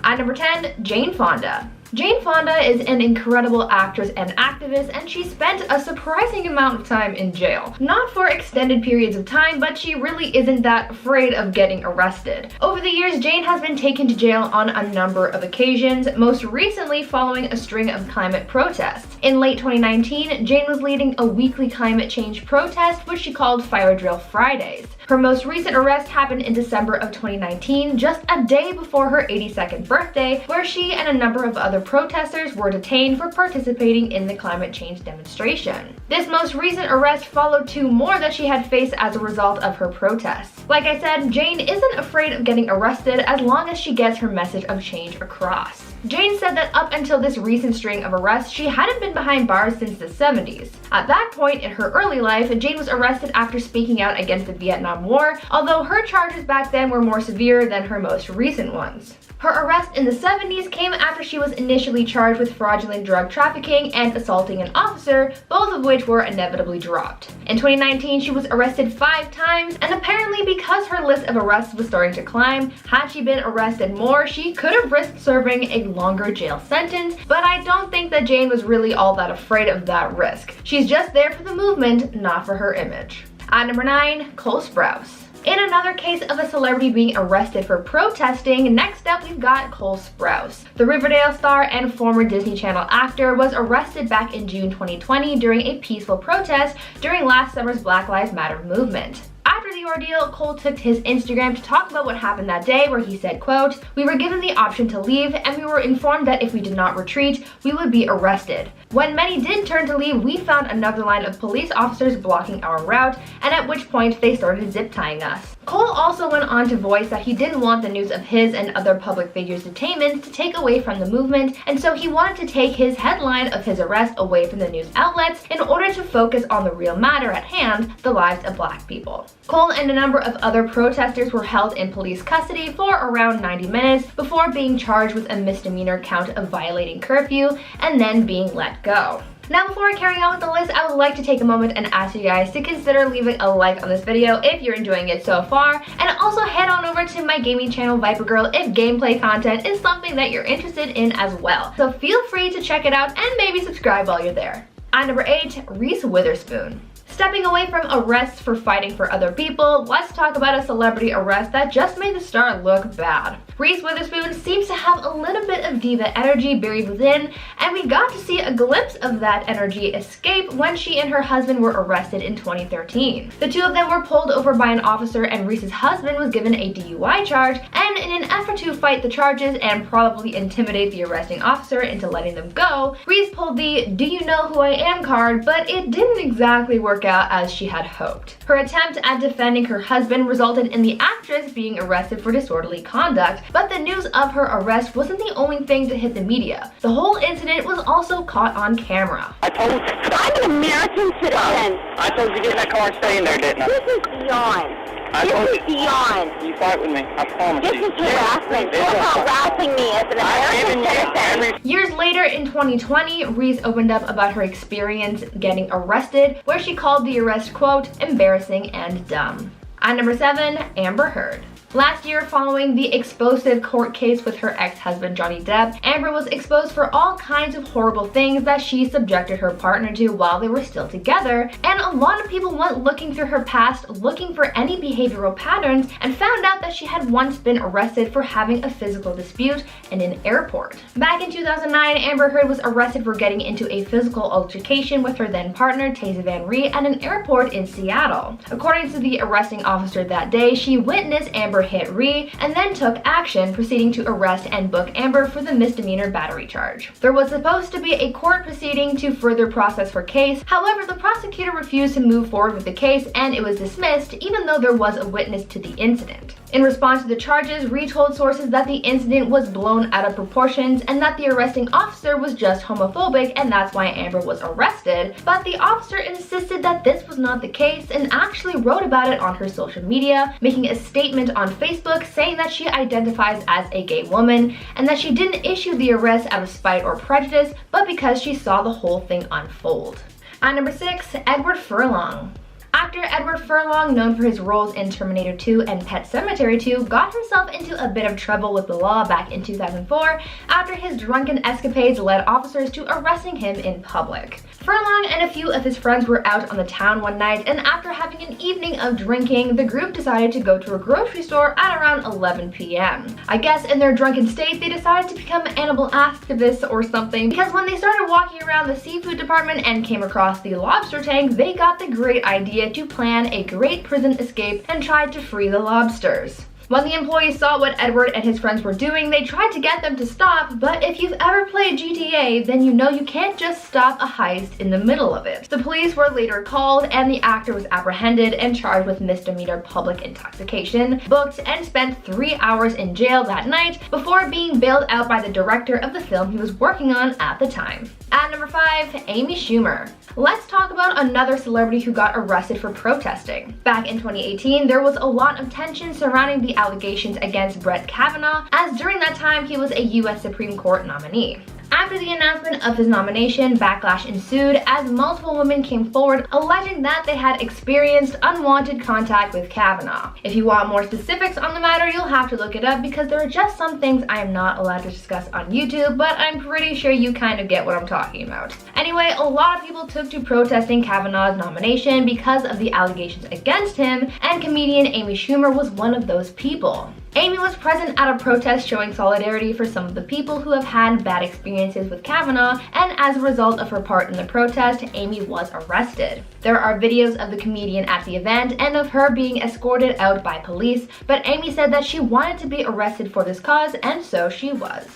At number 10, Jane Fonda. Jane Fonda is an incredible actress and activist, and she spent a surprising amount of time in jail. Not for extended periods of time, but she really isn't that afraid of getting arrested. Over the years, Jane has been taken to jail on a number of occasions, most recently following a string of climate protests. In late 2019, Jane was leading a weekly climate change protest, which she called Fire Drill Fridays. Her most recent arrest happened in December of 2019, just a day before her 82nd birthday, where she and a number of other protesters were detained for participating in the climate change demonstration. This most recent arrest followed two more that she had faced as a result of her protests. Like I said, Jane isn't afraid of getting arrested as long as she gets her message of change across. Jane said that up until this recent string of arrests, she hadn't been behind bars since the 70s. At that point in her early life, Jane was arrested after speaking out against the Vietnam War, although her charges back then were more severe than her most recent ones. Her arrest in the 70s came after she was initially charged with fraudulent drug trafficking and assaulting an officer, both of which were inevitably dropped. In 2019, she was arrested 5 times, and apparently because her list of arrests was starting to climb, had she been arrested more, she could have risked serving a longer jail sentence, but I don't think that Jane was really all that afraid of that risk. She's just there for the movement, not for her image. At number 9, Cole Sprouse. In another case of a celebrity being arrested for protesting, next up we've got Cole Sprouse. The Riverdale star and former Disney Channel actor was arrested back in June 2020 during a peaceful protest during last summer's Black Lives Matter movement. After the ordeal, Cole took to his Instagram to talk about what happened that day, where he said, quote, "We were given the option to leave, and we were informed that if we did not retreat, we would be arrested. When many did turn to leave, we found another line of police officers blocking our route, and at which point they started zip tying us." Cole also went on to voice that he didn't want the news of his and other public figures' detainment to take away from the movement, and so he wanted to take his headline of his arrest away from the news outlets in order to focus on the real matter at hand, the lives of Black people. Cole and a number of other protesters were held in police custody for around 90 minutes before being charged with a misdemeanor count of violating curfew and then being let go. Now, before I carry on with the list, I would like to take a moment and ask you guys to consider leaving a like on this video if you're enjoying it so far, and also head on over to my gaming channel Viper Girl if gameplay content is something that you're interested in as well. So feel free to check it out and maybe subscribe while you're there. At number 8, Reese Witherspoon. Stepping away from arrests for fighting for other people, let's talk about a celebrity arrest that just made the star look bad. Reese Witherspoon seems to have a little bit of diva energy buried within, and we got to see a glimpse of that energy escape when she and her husband were arrested in 2013. The two of them were pulled over by an officer, and Reese's husband was given a DUI charge, and in an effort to fight the charges and probably intimidate the arresting officer into letting them go, Reese pulled the "do you know who I am" card, but it didn't exactly work out as she had hoped. Her attempt at defending her husband resulted in the actress being arrested for disorderly conduct, but the news of her arrest wasn't the only thing to hit the media. The whole incident was also caught on camera. I'm an American citizen. I told you to get in that car and stay in there, didn't I? This is beyond. This is beyond. You fight with me, I promise you. This is harassment. You're harassing me as an American citizen. Years later in 2020, Reese opened up about her experience getting arrested, where she called the arrest, quote, "embarrassing and dumb." At number 7, Amber Heard. Last year, following the explosive court case with her ex-husband Johnny Depp, Amber was exposed for all kinds of horrible things that she subjected her partner to while they were still together, and a lot of people went looking through her past, looking for any behavioral patterns, and found out that she had once been arrested for having a physical dispute in an airport. Back in 2009, Amber Heard was arrested for getting into a physical altercation with her then partner Taza Van Ree at an airport in Seattle. According to the arresting officer that day, she witnessed Amber hit Ree and then took action, proceeding to arrest and book Amber for the misdemeanor battery charge. There was supposed to be a court proceeding to further process her case. However, the prosecutor refused to move forward with the case, and it was dismissed even though there was a witness to the incident. In response to the charges, Ree told sources that the incident was blown out of proportions and that the arresting officer was just homophobic, and that's why Amber was arrested. But the officer insisted that this was not the case and actually wrote about it on her social media, making a statement on Facebook saying that she identifies as a gay woman and that she didn't issue the arrest out of spite or prejudice, but because she saw the whole thing unfold. At number 6, Edward Furlong. Actor Edward Furlong, known for his roles in Terminator 2 and Pet Sematary 2, got himself into a bit of trouble with the law back in 2004 after his drunken escapades led officers to arresting him in public. Furlong and a few of his friends were out on the town one night, and after having an evening of drinking, the group decided to go to a grocery store at around 11 p.m. I guess in their drunken state, they decided to become animal activists or something, because when they started walking around the seafood department and came across the lobster tank, they got the great idea to plan a great prison escape and tried to free the lobsters. When the employees saw what Edward and his friends were doing, they tried to get them to stop, but if you've ever played GTA, then you know you can't just stop a heist in the middle of it. The police were later called, and the actor was apprehended and charged with misdemeanor public intoxication, booked, and spent 3 hours in jail that night before being bailed out by the director of the film he was working on at the time. At number 5, Amy Schumer. Let's talk about another celebrity who got arrested for protesting. Back in 2018, there was a lot of tension surrounding the allegations against Brett Kavanaugh, as during that time he was a US Supreme Court nominee. After the announcement of his nomination, backlash ensued as multiple women came forward alleging that they had experienced unwanted contact with Kavanaugh. If you want more specifics on the matter, you'll have to look it up because there are just some things I am not allowed to discuss on YouTube, but I'm pretty sure you kind of get what I'm talking about. Anyway, a lot of people took to protesting Kavanaugh's nomination because of the allegations against him, and comedian Amy Schumer was one of those people. Amy was present at a protest showing solidarity for some of the people who have had bad experiences with Kavanaugh, and as a result of her part in the protest, Amy was arrested. There are videos of the comedian at the event and of her being escorted out by police, but Amy said that she wanted to be arrested for this cause, and so she was.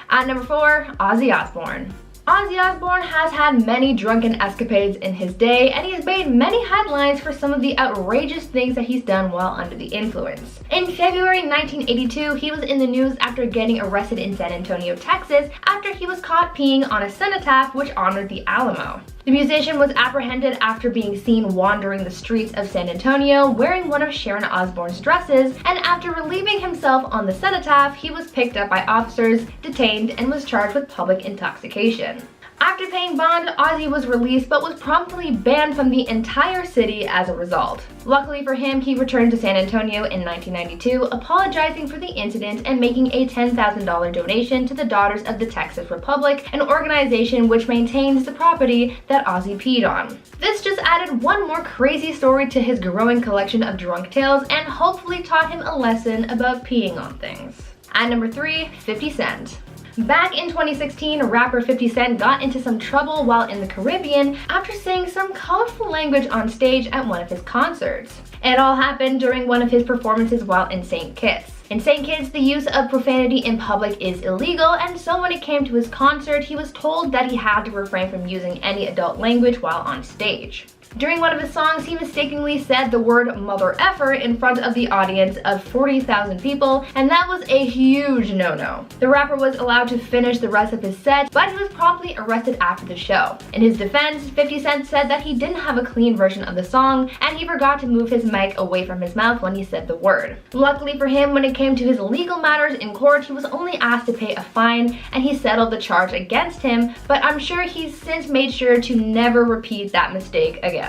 At number 4, Ozzy Osbourne. Ozzy Osbourne has had many drunken escapades in his day, and he has made many headlines for some of the outrageous things that he's done while under the influence. In February 1982, he was in the news after getting arrested in San Antonio, Texas, after he was caught peeing on a cenotaph which honored the Alamo. The musician was apprehended after being seen wandering the streets of San Antonio wearing one of Sharon Osbourne's dresses, and after relieving himself on the cenotaph, he was picked up by officers, detained, and was charged with public intoxication. After paying bond, Ozzy was released but was promptly banned from the entire city as a result. Luckily for him, he returned to San Antonio in 1992, apologizing for the incident and making a $10,000 donation to the Daughters of the Texas Republic, an organization which maintains the property that Ozzy peed on. This just added one more crazy story to his growing collection of drunk tales and hopefully taught him a lesson about peeing on things. At number 3, 50 Cent. Back in 2016, rapper 50 Cent got into some trouble while in the Caribbean after saying some colorful language on stage at one of his concerts. It all happened during one of his performances while in St. Kitts. In St. Kitts, the use of profanity in public is illegal, and so when it came to his concert, he was told that he had to refrain from using any adult language while on stage. During one of his songs, he mistakenly said the word mother effer in front of the audience of 40,000 people, and that was a huge no-no. The rapper was allowed to finish the rest of his set, but he was promptly arrested after the show. In his defense, 50 Cent said that he didn't have a clean version of the song, and he forgot to move his mic away from his mouth when he said the word. Luckily for him, when it came to his legal matters in court, he was only asked to pay a fine, and he settled the charge against him, but I'm sure he's since made sure to never repeat that mistake again.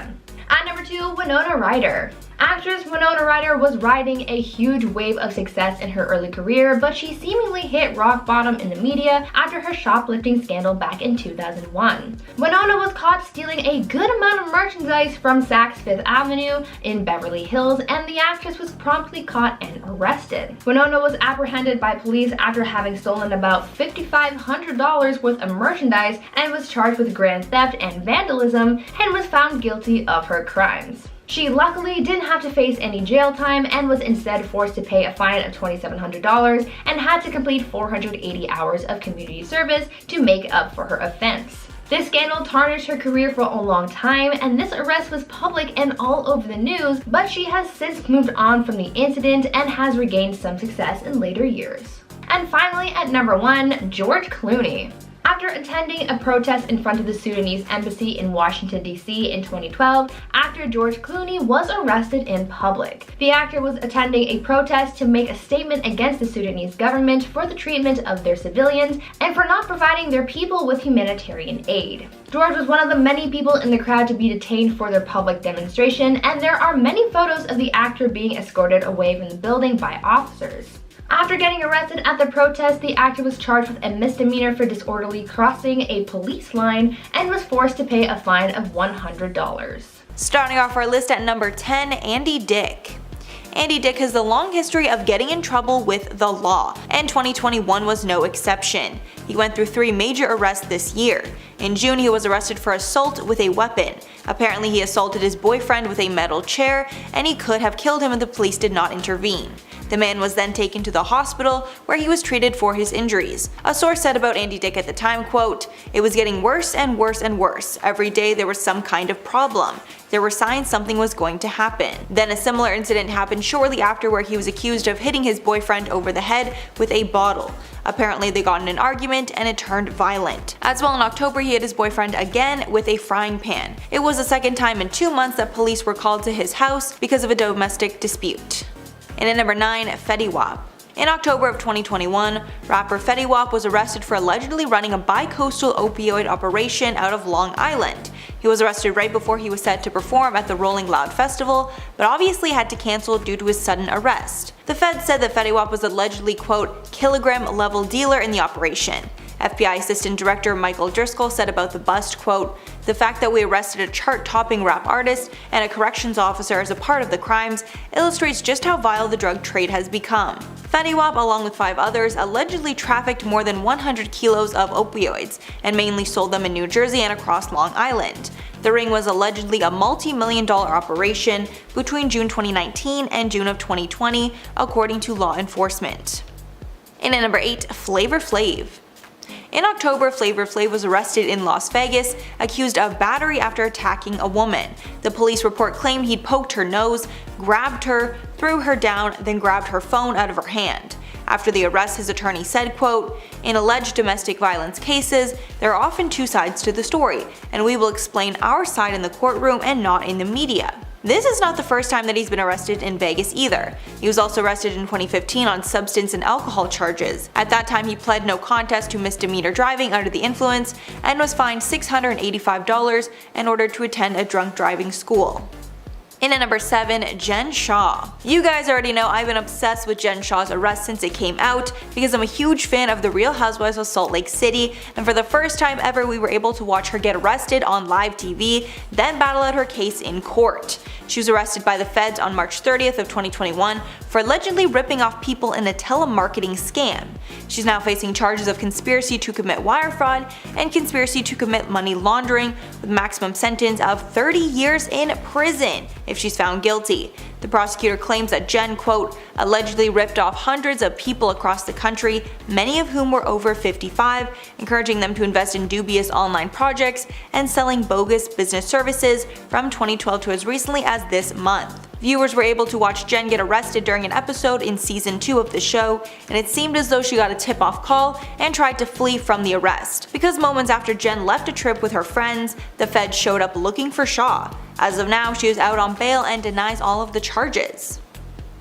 At number 2, Winona Ryder. Actress Winona Ryder was riding a huge wave of success in her early career, but she seemingly hit rock bottom in the media after her shoplifting scandal back in 2001. Winona was caught stealing a good amount of merchandise from Saks Fifth Avenue in Beverly Hills, and the actress was promptly caught and arrested. Winona was apprehended by police after having stolen about $5,500 worth of merchandise and was charged with grand theft and vandalism, and was found guilty of her crimes. She luckily didn't have to face any jail time and was instead forced to pay a fine of $2,700 and had to complete 480 hours of community service to make up for her offense. This scandal tarnished her career for a long time, and this arrest was public and all over the news, but she has since moved on from the incident and has regained some success in later years. And finally, at number 1, George Clooney. After After attending a protest in front of the Sudanese embassy in Washington, D.C. in 2012, actor George Clooney was arrested in public. The actor was attending a protest to make a statement against the Sudanese government for the treatment of their civilians and for not providing their people with humanitarian aid. George was one of the many people in the crowd to be detained for their public demonstration, and there are many photos of the actor being escorted away from the building by officers. After getting arrested at the protest, the actor was charged with a misdemeanor for disorderly crossing a police line and was forced to pay a fine of $100. Starting off our list at number 10, Andy Dick. Andy Dick has a long history of getting in trouble with the law, and 2021 was no exception. He went through 3 major arrests this year. In June, he was arrested for assault with a weapon. Apparently, he assaulted his boyfriend with a metal chair, and he could have killed him if the police did not intervene. The man was then taken to the hospital where he was treated for his injuries. A source said about Andy Dick at the time, quote, "It was getting worse and worse and worse. Every day there was some kind of problem. There were signs something was going to happen." Then a similar incident happened shortly after where he was accused of hitting his boyfriend over the head with a bottle. Apparently they got in an argument and it turned violent. As well, in October he hit his boyfriend again with a frying pan. It was the second time in 2 months that police were called to his house because of a domestic dispute. And at number 9, Fetty Wap. In October of 2021, rapper Fetty Wap was arrested for allegedly running a bi-coastal opioid operation out of Long Island. He was arrested right before he was set to perform at the Rolling Loud Festival, but obviously had to cancel due to his sudden arrest. The Fed said that Fetty Wap was allegedly, quote, kilogram-level dealer in the operation. FBI Assistant Director Michael Driscoll said about the bust, quote, "The fact that we arrested a chart-topping rap artist and a corrections officer as a part of the crimes illustrates just how vile the drug trade has become." Fetty Wap, along with 5 others, allegedly trafficked more than 100 kilos of opioids and mainly sold them in New Jersey and across Long Island. The ring was allegedly a multi-million-dollar operation between June 2019 and June of 2020, according to law enforcement. And at number 8, Flavor Flav. In October, Flavor Flav was arrested in Las Vegas, accused of battery after attacking a woman. The police report claimed he'd poked her nose, grabbed her, threw her down, then grabbed her phone out of her hand. After the arrest, his attorney said, quote, "In alleged domestic violence cases, there are often 2 sides to the story, and we will explain our side in the courtroom and not in the media." This is not the first time that he's been arrested in Vegas either. He was also arrested in 2015 on substance and alcohol charges. At that time, he pled no contest to misdemeanor driving under the influence and was fined $685 in order to attend a drunk driving school. In at number 7, Jen Shah. You guys already know I've been obsessed with Jen Shah's arrest since it came out because I'm a huge fan of The Real Housewives of Salt Lake City, and for the first time ever we were able to watch her get arrested on live TV, then battle out her case in court. She was arrested by the feds on March 30th of 2021 for allegedly ripping off people in a telemarketing scam. She's now facing charges of conspiracy to commit wire fraud and conspiracy to commit money laundering with maximum sentence of 30 years in prison if she's found guilty. The prosecutor claims that Jen, quote, allegedly ripped off hundreds of people across the country, many of whom were over 55, encouraging them to invest in dubious online projects and selling bogus business services from 2012 to as recently as this month. Viewers were able to watch Jen get arrested during an episode in season 2 of the show, and it seemed as though she got a tip-off call and tried to flee from the arrest. Because moments after Jen left a trip with her friends, the feds showed up looking for Shah. As of now, she is out on bail and denies all of the charges.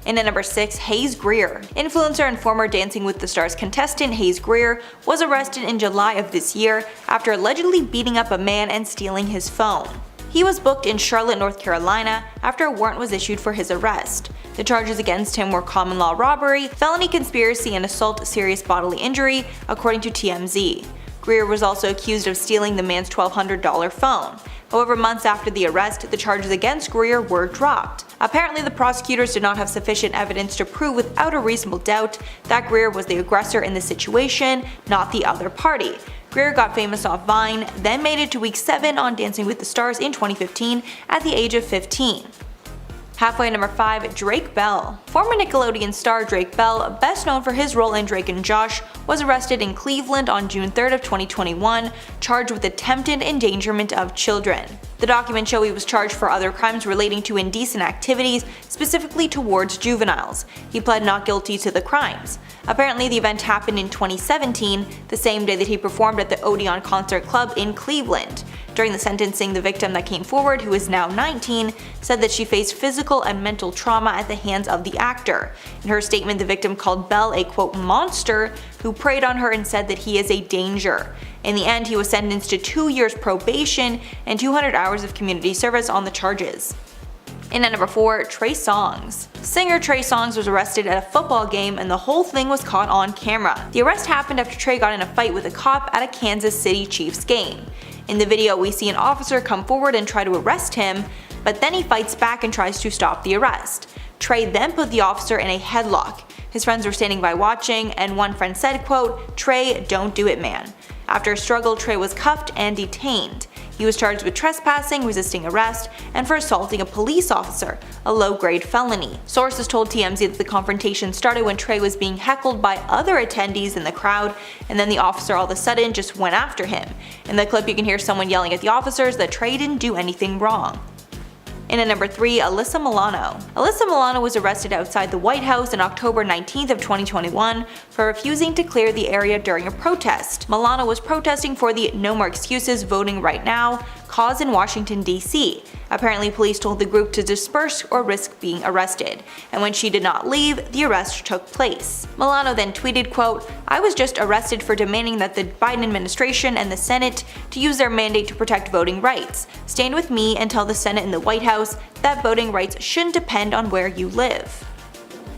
And at number 6, Hayes Grier. Influencer and former Dancing with the Stars contestant Hayes Grier was arrested in July of this year after allegedly beating up a man and stealing his phone. He was booked in Charlotte, North Carolina after a warrant was issued for his arrest. The charges against him were common law robbery, felony conspiracy, and assault serious bodily injury, according to TMZ. Grier was also accused of stealing the man's $1,200 phone. However, months after the arrest, the charges against Grier were dropped. Apparently, the prosecutors did not have sufficient evidence to prove without a reasonable doubt that Grier was the aggressor in the situation, not the other party. Grier got famous off Vine, then made it to week 7 on Dancing with the Stars in 2015 at the age of 15. Halfway number 5, Drake Bell. Former Nickelodeon star Drake Bell, best known for his role in Drake and Josh, was arrested in Cleveland on June 3rd of 2021, charged with attempted endangerment of children. The documents show he was charged for other crimes relating to indecent activities, specifically towards juveniles. He pled not guilty to the crimes. Apparently, the event happened in 2017, the same day that he performed at the Odeon Concert Club in Cleveland. During the sentencing, the victim that came forward, who is now 19, said that she faced physical and mental trauma at the hands of the actor. In her statement, the victim called Bell a quote monster who preyed on her and said that he is a danger. In the end, he was sentenced to 2 years probation and 200 hours of community service on the charges. In at number 4, Trey Songz. Singer Trey Songz was arrested at a football game and the whole thing was caught on camera. The arrest happened after Trey got in a fight with a cop at a Kansas City Chiefs game. In the video, we see an officer come forward and try to arrest him, but then he fights back and tries to stop the arrest. Trey then put the officer in a headlock. His friends were standing by watching, and one friend said, quote, "Trey, don't do it, man." After a struggle, Trey was cuffed and detained. He was charged with trespassing, resisting arrest, and for assaulting a police officer, a low-grade felony. Sources told TMZ that the confrontation started when Trey was being heckled by other attendees in the crowd, and then the officer all of a sudden just went after him. In the clip, you can hear someone yelling at the officers that Trey didn't do anything wrong. In at number 3, Alyssa Milano. Alyssa Milano was arrested outside the White House on October 19th of 2021 for refusing to clear the area during a protest. Milano was protesting for the No More Excuses Voting Right Now cause in Washington, D.C. Apparently, police told the group to disperse or risk being arrested, and when she did not leave, the arrest took place. Milano then tweeted, quote, "I was just arrested for demanding that the Biden administration and the Senate to use their mandate to protect voting rights. Stand with me and tell the Senate and the White House that voting rights shouldn't depend on where you live."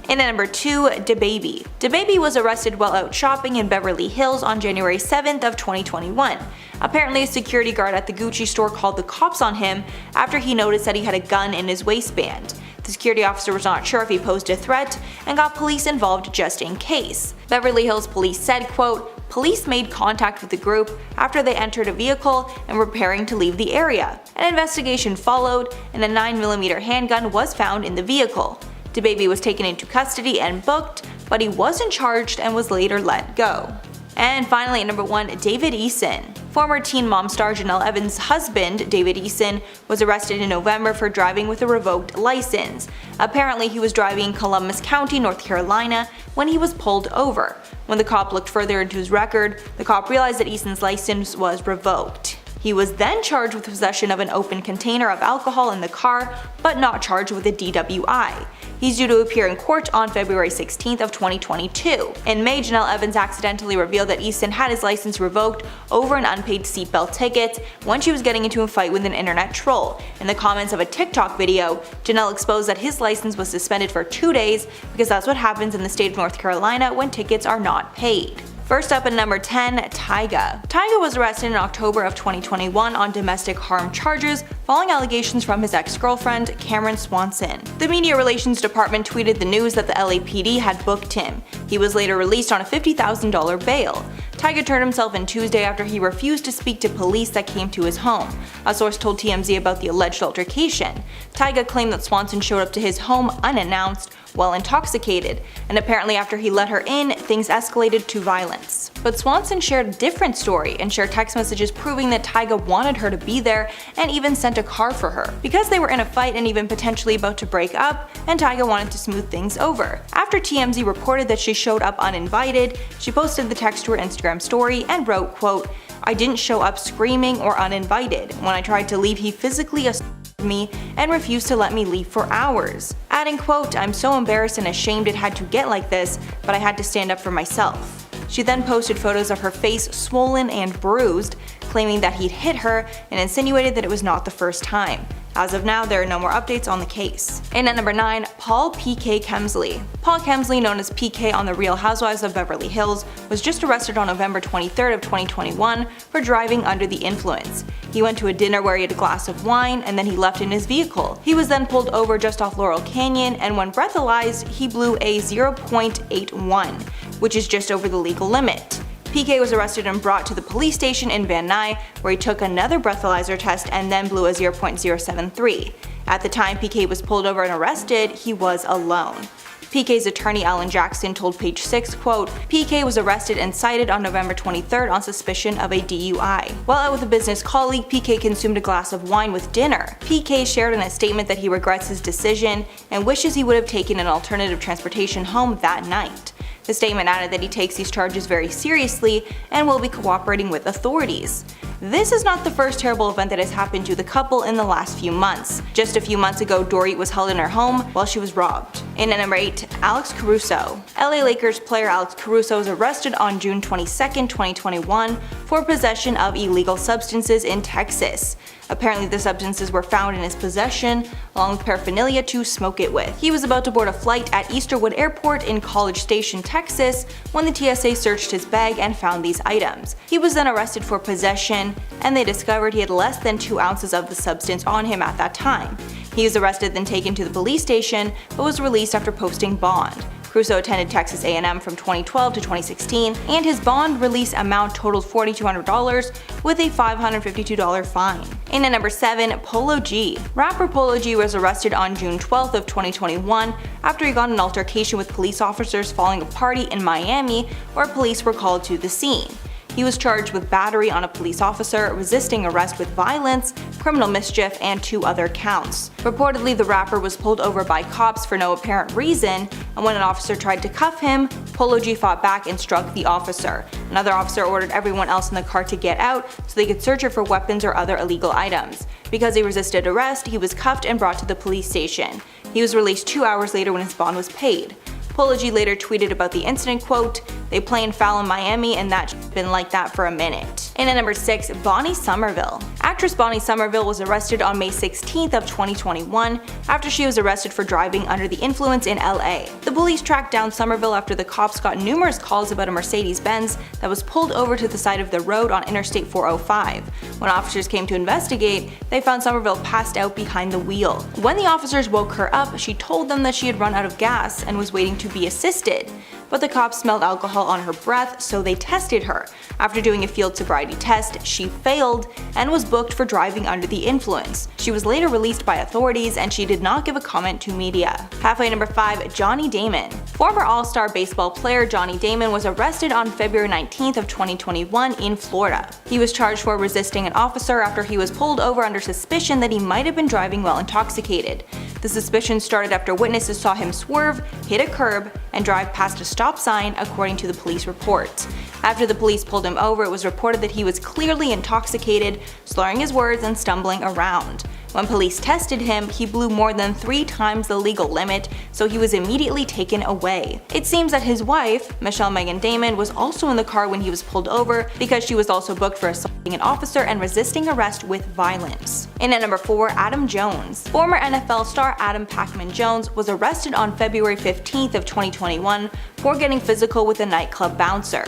In at number 2, DaBaby. DaBaby was arrested while out shopping in Beverly Hills on January 7th of 2021. Apparently, a security guard at the Gucci store called the cops on him after he noticed that he had a gun in his waistband. The security officer was not sure if he posed a threat and got police involved just in case. Beverly Hills police said, quote, "Police made contact with the group after they entered a vehicle and were preparing to leave the area. An investigation followed and a 9mm handgun was found in the vehicle. DaBaby was taken into custody and booked, but he wasn't charged and was later let go." And finally at number 1, David Eason. Former Teen Mom star Janelle Evans' husband, David Eason, was arrested in November for driving with a revoked license. Apparently, he was driving in Columbus County, North Carolina, when he was pulled over. When the cop looked further into his record, the cop realized that Eason's license was revoked. He was then charged with possession of an open container of alcohol in the car, but not charged with a DWI. He's due to appear in court on February 16th of 2022. In May, Janelle Evans accidentally revealed that Eason had his license revoked over an unpaid seatbelt ticket when she was getting into a fight with an internet troll. In the comments of a TikTok video, Janelle exposed that his license was suspended for 2 days because that's what happens in the state of North Carolina when tickets are not paid. First up at number 10, Tyga. Tyga was arrested in October of 2021 on domestic harm charges following allegations from his ex-girlfriend, Cameron Swanson. The Media Relations Department tweeted the news that the LAPD had booked him. He was later released on a $50,000 bail. Tyga turned himself in Tuesday after he refused to speak to police that came to his home. A source told TMZ about the alleged altercation. Tyga claimed that Swanson showed up to his home unannounced while intoxicated, and apparently after he let her in, things escalated to violence. But Swanson shared a different story and shared text messages proving that Tyga wanted her to be there and even sent a car for her. Because they were in a fight and even potentially about to break up, and Tyga wanted to smooth things over. After TMZ reported that she showed up uninvited, she posted the text to her Instagram story and wrote, quote, "I didn't show up screaming or uninvited. When I tried to leave, he physically assaulted me and refused to let me leave for hours." Adding, quote, "I'm so embarrassed and ashamed it had to get like this, but I had to stand up for myself." She then posted photos of her face swollen and bruised, claiming that he'd hit her and insinuated that it was not the first time. As of now, there are no more updates on the case. And at number 9, Paul PK Kemsley. Paul Kemsley, known as PK on The Real Housewives of Beverly Hills, was just arrested on November 23rd of 2021 for driving under the influence. He went to a dinner where he had a glass of wine and then he left in his vehicle. He was then pulled over just off Laurel Canyon, and when breathalyzed, he blew a 0.81, which is just over the legal limit. PK was arrested and brought to the police station in Van Nuys, where he took another breathalyzer test and then blew a 0.073. At the time PK was pulled over and arrested, he was alone. PK's attorney Alan Jackson told Page 6, quote, "PK was arrested and cited on November 23rd on suspicion of a DUI. While out with a business colleague, PK consumed a glass of wine with dinner. PK shared in a statement that he regrets his decision and wishes he would have taken an alternative transportation home that night." The statement added that he takes these charges very seriously and will be cooperating with authorities. This is not the first terrible event that has happened to the couple in the last few months. Just a few months ago, Dorit was held in her home while she was robbed. In at number 8, Alex Caruso. LA Lakers player Alex Caruso was arrested on June 22, 2021 for possession of illegal substances in Texas. Apparently the substances were found in his possession, along with paraphernalia to smoke it with. He was about to board a flight at Easterwood Airport in College Station, Texas, when the TSA searched his bag and found these items. He was then arrested for possession, and they discovered he had less than 2 ounces of the substance on him at that time. He was arrested then taken to the police station, but was released after posting bond. Caruso attended Texas A&M from 2012 to 2016, and his bond release amount totaled $4,200 with a $552 fine. In at number 7, Polo G. Rapper Polo G was arrested on June 12th of 2021 after he got in an altercation with police officers following a party in Miami where police were called to the scene. He was charged with battery on a police officer, resisting arrest with violence, criminal mischief, and 2 other counts. Reportedly, the rapper was pulled over by cops for no apparent reason, and when an officer tried to cuff him, Polo G fought back and struck the officer. Another officer ordered everyone else in the car to get out so they could search it for weapons or other illegal items. Because he resisted arrest, he was cuffed and brought to the police station. He was released 2 hours later when his bond was paid. Polo G later tweeted about the incident, quote, "They playing foul in Miami and that's been like that for a minute." In at number 6, Bonnie Somerville. Actress Bonnie Somerville was arrested on May 16th of 2021 after she was arrested for driving under the influence in LA. The police tracked down Somerville after the cops got numerous calls about a Mercedes-Benz that was pulled over to the side of the road on Interstate 405. When officers came to investigate, they found Somerville passed out behind the wheel. When the officers woke her up, she told them that she had run out of gas and was waiting to be assisted. But the cops smelled alcohol on her breath, so they tested her. After doing a field sobriety test, she failed and was booked for driving under the influence. She was later released by authorities and she did not give a comment to media. Halfway number 5, Johnny Damon. Former All-Star baseball player Johnny Damon was arrested on February 19th of 2021 in Florida. He was charged for resisting an officer after he was pulled over under suspicion that he might have been driving while intoxicated. The suspicion started after witnesses saw him swerve, hit a curb, and drive past a stop sign, according to the police report. After the police pulled him over, it was reported that he was clearly intoxicated, slurring his words and stumbling around. When police tested him, he blew more than 3 times the legal limit, so he was immediately taken away. It seems that his wife, Michelle Megan Damon, was also in the car when he was pulled over because she was also booked for assaulting an officer and resisting arrest with violence. In at number 4, Adam Jones. Former NFL star Adam Pacman Jones was arrested on February 15th of 2021 for getting physical with a nightclub bouncer.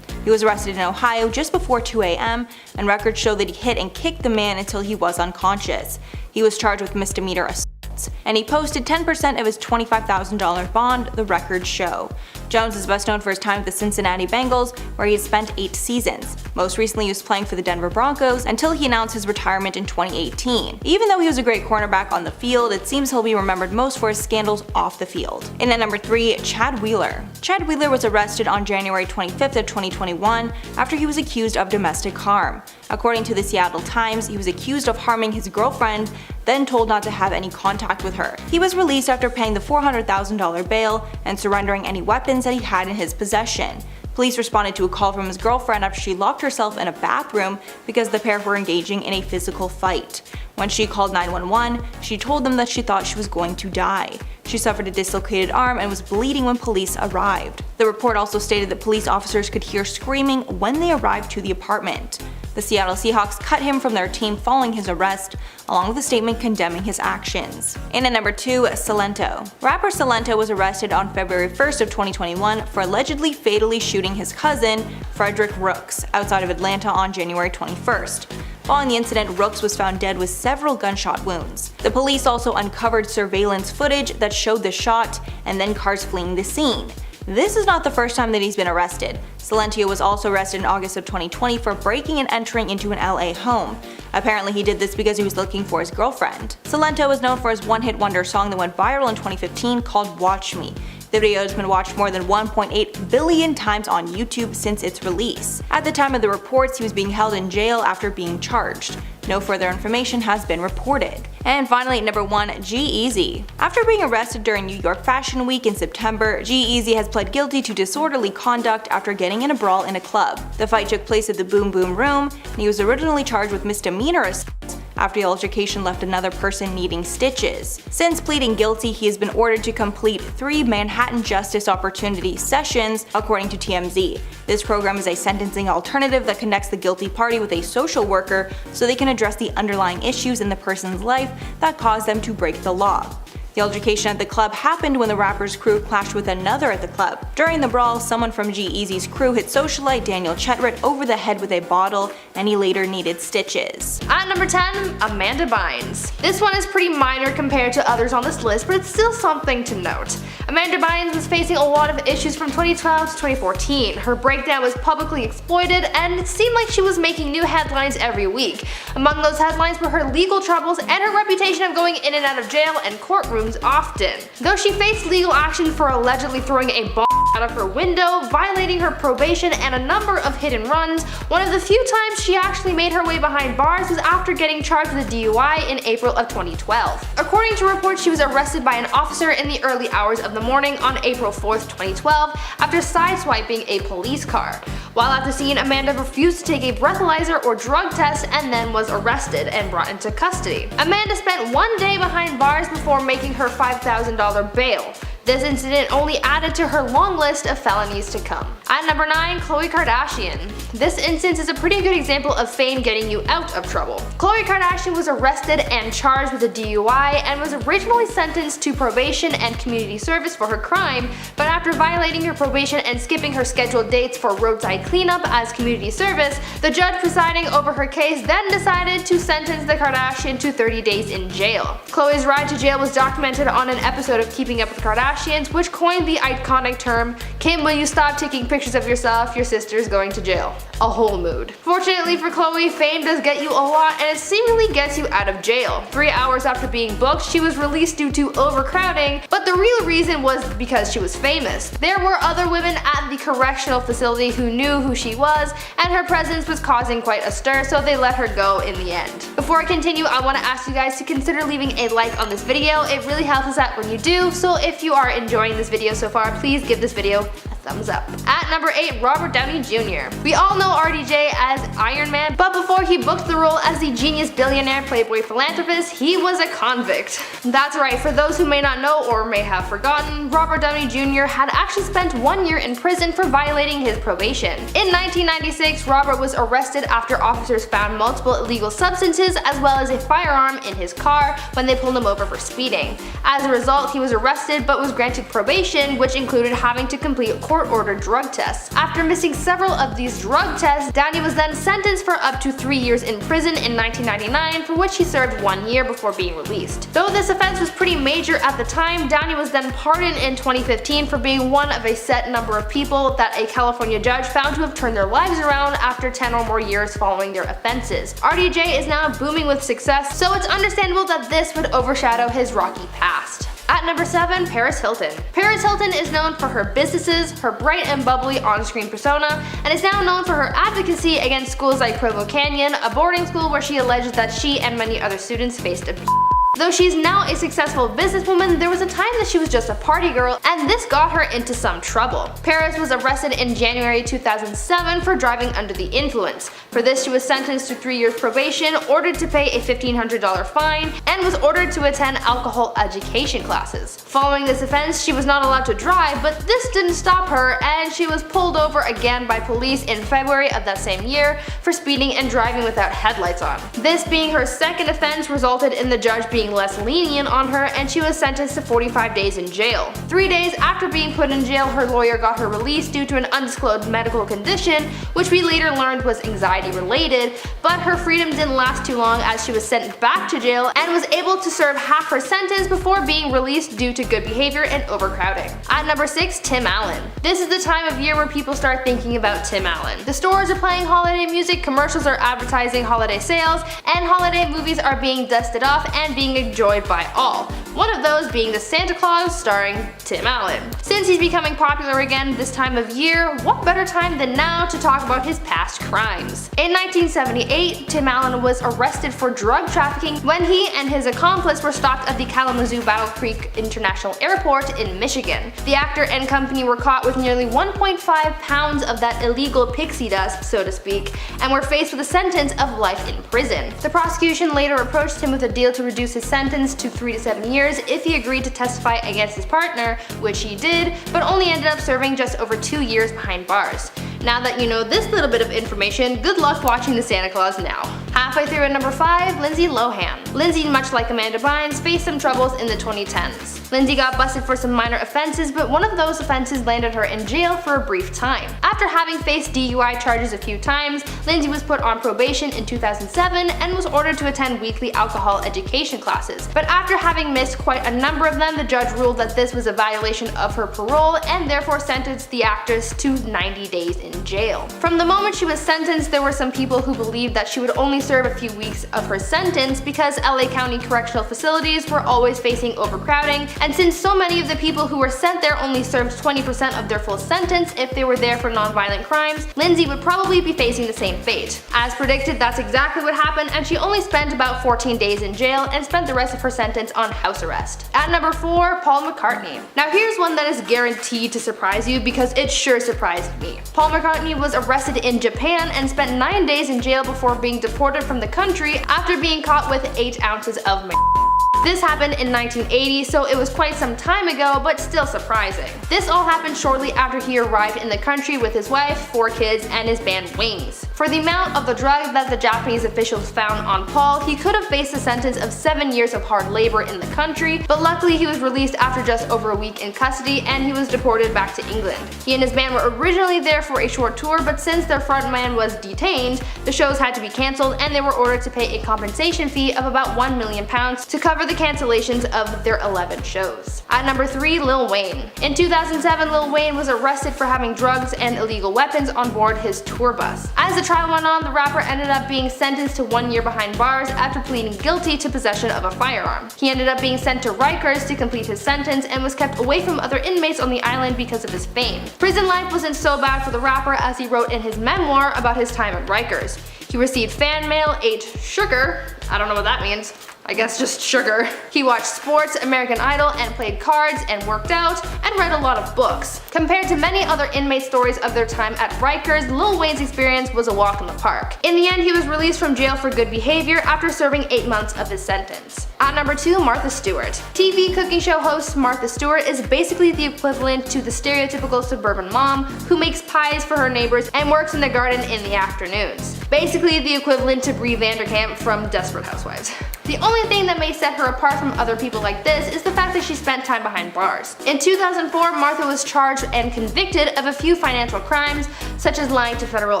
He was arrested in Ohio just before 2 a.m., and records show that he hit and kicked the man until he was unconscious. He was charged with misdemeanor assault, and he posted 10% of his $25,000 bond, the records show. Jones is best known for his time with the Cincinnati Bengals, where he has spent 8 seasons. Most recently he was playing for the Denver Broncos until he announced his retirement in 2018. Even though he was a great cornerback on the field, it seems he'll be remembered most for his scandals off the field. In at number 3, Chad Wheeler. Chad Wheeler was arrested on January 25th of 2021 after he was accused of domestic harm. According to the Seattle Times, he was accused of harming his girlfriend, then told not to have any contact with her. He was released after paying the $400,000 bail and surrendering any weapons that he had in his possession. Police responded to a call from his girlfriend after she locked herself in a bathroom because the pair were engaging in a physical fight. When she called 911, she told them that she thought she was going to die. She suffered a dislocated arm and was bleeding when police arrived. The report also stated that police officers could hear screaming when they arrived to the apartment. The Seattle Seahawks cut him from their team following his arrest, along with a statement condemning his actions. In at number 2, Silento. Rapper Silento was arrested on February 1st of 2021 for allegedly fatally shooting his cousin, Frederick Rooks, outside of Atlanta on January 21st. Following the incident, Rooks was found dead with several gunshot wounds. The police also uncovered surveillance footage that showed the shot and then cars fleeing the scene. This is not the first time that he's been arrested. Silentio was also arrested in August of 2020 for breaking and entering into an LA home. Apparently he did this because he was looking for his girlfriend. Silentio is known for his one-hit wonder song that went viral in 2015 called Watch Me. The video has been watched more than 1.8 billion times on YouTube since its release. At the time of the reports, he was being held in jail after being charged. No further information has been reported. And finally, at number 1, G-Eazy. After being arrested during New York Fashion Week in September, G-Eazy has pled guilty to disorderly conduct after getting in a brawl in a club. The fight took place at the Boom Boom Room, and he was originally charged with misdemeanor assault after the altercation left another person needing stitches. Since pleading guilty, he has been ordered to complete 3 Manhattan Justice Opportunity sessions, according to TMZ. This program is a sentencing alternative that connects the guilty party with a social worker so they can address the underlying issues in the person's life that caused them to break the law. The altercation at the club happened when the rapper's crew clashed with another at the club. During the brawl, someone from G-Eazy's crew hit socialite Daniel Chetrit over the head with a bottle, and he later needed stitches. At number 10, Amanda Bynes. This one is pretty minor compared to others on this list, but it's still something to note. Amanda Bynes was facing a lot of issues from 2012 to 2014. Her breakdown was publicly exploited, and it seemed like she was making new headlines every week. Among those headlines were her legal troubles and her reputation of going in and out of jail and courtrooms often. Though she faced legal action for allegedly throwing a bomb out of her window, violating her probation, and a number of hit and runs, one of the few times she actually made her way behind bars was after getting charged with a DUI in April of 2012. According to reports, she was arrested by an officer in the early hours of the morning on April 4th, 2012 after sideswiping a police car. While at the scene, Amanda refused to take a breathalyzer or drug test and then was arrested and brought into custody. Amanda spent 1 day behind bars before making her $5,000 bail. This incident only added to her long list of felonies to come. At number 9, Khloe Kardashian. This instance is a pretty good example of fame getting you out of trouble. Khloe Kardashian was arrested and charged with a DUI and was originally sentenced to probation and community service for her crime, but after violating her probation and skipping her scheduled dates for roadside cleanup as community service, the judge presiding over her case then decided to sentence the Kardashian to 30 days in jail. Khloe's ride to jail was documented on an episode of Keeping Up with the Kardashians, which coined the iconic term, "Kim, will you stop taking pictures of yourself? Your sister's going to jail." A whole mood. Fortunately for Khloe, fame does get you a lot, and it seemingly gets you out of jail. 3 hours after being booked, she was released due to overcrowding, but the real reason was because she was famous. There were other women at the correctional facility who knew who she was, and her presence was causing quite a stir, so they let her go in the end. Before I continue, I want to ask you guys to consider leaving a like on this video. It really helps us out when you do, so if you are enjoying this video so far, please give this video a thumbs up. At number 8, Robert Downey Jr. We all know RDJ as Iron Man, but before he booked the role as the genius billionaire playboy philanthropist, he was a convict. That's right, for those who may not know or may have forgotten, Robert Downey Jr. had actually spent 1 year in prison for violating his probation. In 1996, Robert was arrested after officers found multiple illegal substances as well as a firearm in his car when they pulled him over for speeding. As a result, he was arrested but was granted probation, which included having to complete court-ordered drug tests. After missing several of these drug tests, Downey was then sentenced for up to 3 years in prison in 1999, for which he served 1 year before being released. Though this offense was pretty major at the time, Downey was then pardoned in 2015 for being one of a set number of people that a California judge found to have turned their lives around after 10 or more years following their offenses. RDJ is now booming with success, so it's understandable that this would overshadow his rocky past. At number 7, Paris Hilton. Paris Hilton is known for her businesses, her bright and bubbly on-screen persona, and is now known for her advocacy against schools like Provo Canyon, a boarding school where she alleges that she and many other students faced abuse. Though she's now a successful businesswoman, there was a time that she was just a party girl, and this got her into some trouble. Paris was arrested in January 2007 for driving under the influence. For this, she was sentenced to 3 years probation, ordered to pay a $1,500 fine, and was ordered to attend alcohol education classes. Following this offense, she was not allowed to drive, but this didn't stop her, and she was pulled over again by police in February of that same year for speeding and driving without headlights on. This being her second offense resulted in the judge being being less lenient on her, and she was sentenced to 45 days in jail. 3 days after being put in jail, her lawyer got her released due to an undisclosed medical condition, which we later learned was anxiety related, but her freedom didn't last too long as she was sent back to jail and was able to serve half her sentence before being released due to good behavior and overcrowding. At number 6, Tim Allen. This is the time of year where people start thinking about Tim Allen. The stores are playing holiday music, commercials are advertising holiday sales, and holiday movies are being dusted off and being enjoyed by all. One of those being The Santa Claus starring Tim Allen. Since he's becoming popular again this time of year, what better time than now to talk about his past crimes? In 1978, Tim Allen was arrested for drug trafficking when he and his accomplice were stopped at the Kalamazoo Battle Creek International Airport in Michigan. The actor and company were caught with nearly 1.5 pounds of that illegal pixie dust, so to speak, and were faced with a sentence of life in prison. The prosecution later approached him with a deal to reduce his sentence to 3 to 7 years if he agreed to testify against his partner, which he did, but only ended up serving just over 2 years behind bars. Now that you know this little bit of information, good luck watching The Santa Claus now. Halfway through at number 5, Lindsay Lohan. Lindsay, much like Amanda Bynes, faced some troubles in the 2010s. Lindsay got busted for some minor offenses, but one of those offenses landed her in jail for a brief time. After having faced DUI charges a few times, Lindsay was put on probation in 2007 and was ordered to attend weekly alcohol education classes. But after having missed quite a number of them, the judge ruled that this was a violation of her parole and therefore sentenced the actress to 90 days in jail. From the moment she was sentenced, there were some people who believed that she would only serve a few weeks of her sentence because LA County correctional facilities were always facing overcrowding, and since so many of the people who were sent there only served 20% of their full sentence if they were there for non-violent crimes, Lindsay would probably be facing the same fate. As predicted, that's exactly what happened, and she only spent about 14 days in jail and spent the rest of her sentence on house arrest. At number 4, Paul McCartney. Now here's one that is guaranteed to surprise you because it sure surprised me. Paul McCartney was arrested in Japan and spent 9 days in jail before being deported from the country after being caught with 8 ounces of marijuana. This happened in 1980, so it was quite some time ago, but still surprising. This all happened shortly after he arrived in the country with his wife, 4 kids, and his band Wings. For the amount of the drug that the Japanese officials found on Paul, he could have faced a sentence of 7 years of hard labor in the country, but luckily he was released after just over a week in custody and he was deported back to England. He and his band were originally there for a short tour, but since their frontman was detained, the shows had to be cancelled and they were ordered to pay a compensation fee of about £1 million to cover the cancellations of their 11 shows. At number 3, Lil Wayne. In 2007, Lil Wayne was arrested for having drugs and illegal weapons on board his tour bus. As the trial went on, the rapper ended up being sentenced to 1 year behind bars after pleading guilty to possession of a firearm. He ended up being sent to Rikers to complete his sentence and was kept away from other inmates on the island because of his fame. Prison life wasn't so bad for the rapper, as he wrote in his memoir about his time at Rikers. He received fan mail, ate sugar, I don't know what that means, I guess just sugar. He watched sports, American Idol, and played cards, and worked out, and read a lot of books. Compared to many other inmate stories of their time at Rikers, Lil Wayne's experience was a walk in the park. In the end, he was released from jail for good behavior after serving 8 months of his sentence. At number 2, Martha Stewart. TV cooking show host Martha Stewart is basically the equivalent to the stereotypical suburban mom who makes pies for her neighbors and works in the garden in the afternoons. Basically the equivalent to Brie Vanderkamp from Desperate Housewives. The only thing that may set her apart from other people like this is the fact that she spent time behind bars. In 2004, Martha was charged and convicted of a few financial crimes, such as lying to federal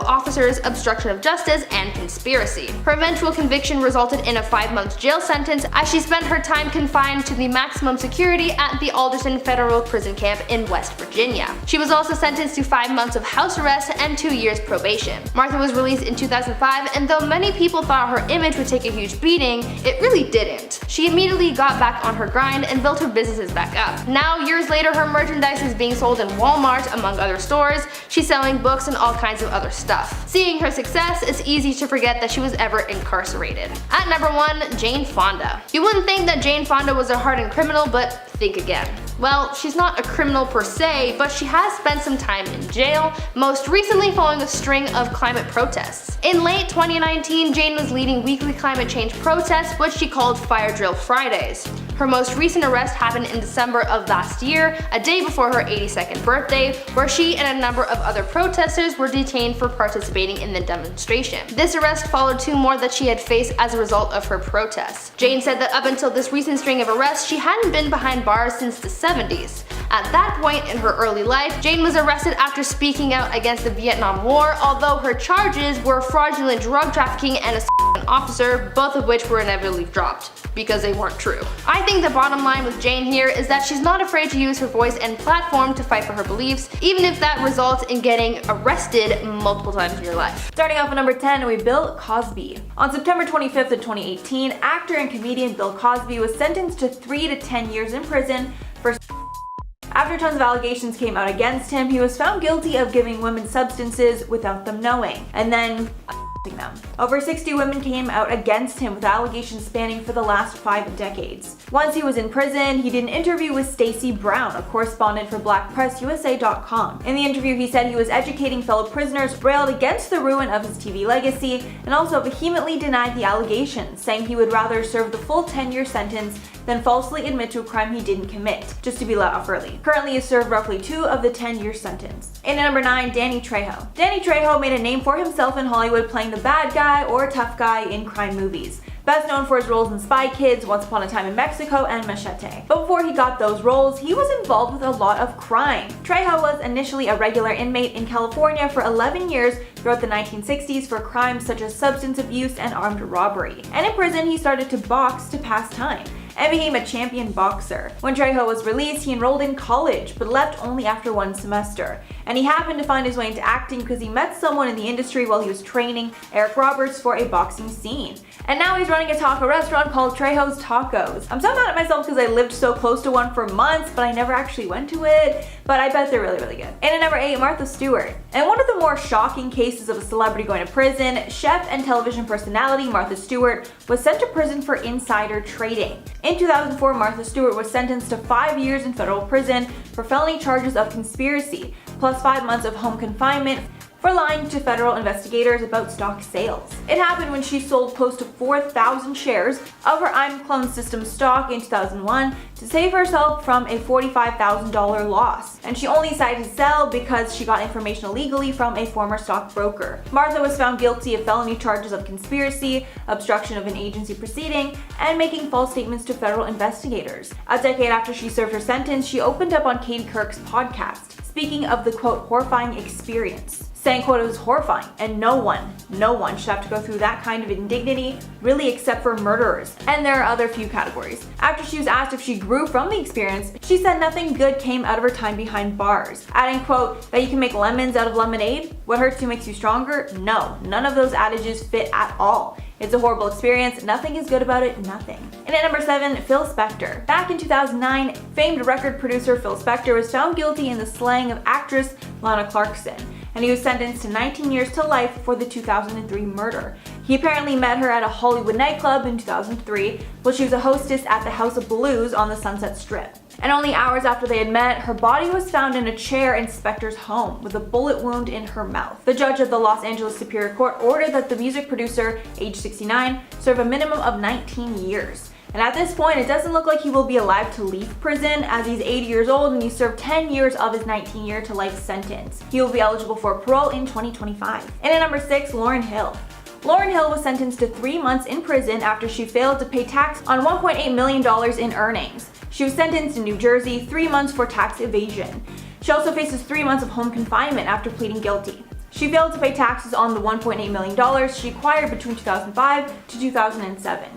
officers, obstruction of justice, and conspiracy. Her eventual conviction resulted in a 5-month jail sentence, as she spent her time confined to the maximum security at the Alderson Federal Prison Camp in West Virginia. She was also sentenced to 5 months of house arrest and 2 years probation. Martha was released in 2005, and though many people thought her image would take a huge beating, it really didn't. She immediately got back on her grind and built her businesses back up. Now, years later, her merchandise is being sold in Walmart, among other stores. She's selling books and all kinds of other stuff. Seeing her success, it's easy to forget that she was ever incarcerated. At number 1, Jane Fonda. You wouldn't think that Jane Fonda was a hardened criminal, but think again. Well, she's not a criminal per se, but she has spent some time in jail, most recently following a string of climate protests. In late 2019, Jane was leading weekly climate change protests, which she called Fire Drill Fridays. Her most recent arrest happened in December of last year, a day before her 82nd birthday, where she and a number of other protesters were detained for participating in the demonstration. This arrest followed 2 more that she had faced as a result of her protests. Jane said that up until this recent string of arrests, she hadn't been behind bars since the 70s. At that point in her early life, Jane was arrested after speaking out against the Vietnam War, although her charges were fraudulent drug trafficking and an officer, both of which were inevitably dropped because they weren't true. I think the bottom line with Jane here is that she's not afraid to use her voice and platform to fight for her beliefs, even if that results in getting arrested multiple times in your life. Starting off at number 10, we Bill Cosby. On September 25th of 2018, actor and comedian Bill Cosby was sentenced to 3 to 10 years in prison for After tons of allegations came out against him, he was found guilty of giving women substances without them knowing, and then them. Over 60 women came out against him with allegations spanning for the last 5 decades. Once he was in prison, he did an interview with Stacey Brown, a correspondent for BlackPressUSA.com. In the interview, he said he was educating fellow prisoners, railed against the ruin of his TV legacy, and also vehemently denied the allegations, saying he would rather serve the full 10-year sentence than falsely admit to a crime he didn't commit, just to be let off early. Currently, he served roughly 2 of the 10-year sentence. And at number 9, Danny Trejo. Danny Trejo made a name for himself in Hollywood playing the bad guy or tough guy in crime movies. Best known for his roles in Spy Kids, Once Upon a Time in Mexico, and Machete. But before he got those roles, he was involved with a lot of crime. Trejo was initially a regular inmate in California for 11 years throughout the 1960s for crimes such as substance abuse and armed robbery. And in prison, he started to box to pass time and became a champion boxer. When Trejo was released, he enrolled in college, but left only after 1 semester. And he happened to find his way into acting because he met someone in the industry while he was training Eric Roberts for a boxing scene. And now he's running a taco restaurant called Trejo's Tacos. I'm so mad at myself because I lived so close to one for months, but I never actually went to it. But I bet they're really, really good. And at number 8, Martha Stewart. And one of the more shocking cases of a celebrity going to prison, chef and television personality Martha Stewart was sent to prison for insider trading. In 2004, Martha Stewart was sentenced to 5 years in federal prison for felony charges of conspiracy, plus 5 months of home confinement for lying to federal investigators about stock sales. It happened when she sold close to 4,000 shares of her I'm Clone System stock in 2001 to save herself from a $45,000 loss. And she only decided to sell because she got information illegally from a former stockbroker. Martha was found guilty of felony charges of conspiracy, obstruction of an agency proceeding, and making false statements to federal investigators. A decade after she served her sentence, she opened up on Katie Couric's podcast, speaking of the quote, horrifying experience. Saying, quote, it was horrifying, and no one should have to go through that kind of indignity, really, except for murderers. And there are other few categories. After she was asked if she grew from the experience, she said nothing good came out of her time behind bars, adding, quote, that you can make lemons out of lemonade. What hurts you makes you stronger? No, none of those adages fit at all. It's a horrible experience, nothing is good about it, nothing. And at number 7, Phil Spector. Back in 2009, famed record producer Phil Spector was found guilty in the slaying of actress Lana Clarkson, and he was sentenced to 19 years to life for the 2003 murder. He apparently met her at a Hollywood nightclub in 2003 while she was a hostess at the House of Blues on the Sunset Strip. And only hours after they had met, her body was found in a chair in Spector's home with a bullet wound in her mouth. The judge of the Los Angeles Superior Court ordered that the music producer, age 69, serve a minimum of 19 years. And at this point, it doesn't look like he will be alive to leave prison, as he's 80 years old and he served 10 years of his 19-year to life sentence. He will be eligible for parole in 2025. And at number 6, Lauryn Hill. Lauryn Hill was sentenced to 3 months in prison after she failed to pay tax on $1.8 million in earnings. She was sentenced in New Jersey, 3 months for tax evasion. She also faces 3 months of home confinement after pleading guilty. She failed to pay taxes on the $1.8 million she acquired between 2005 to 2007.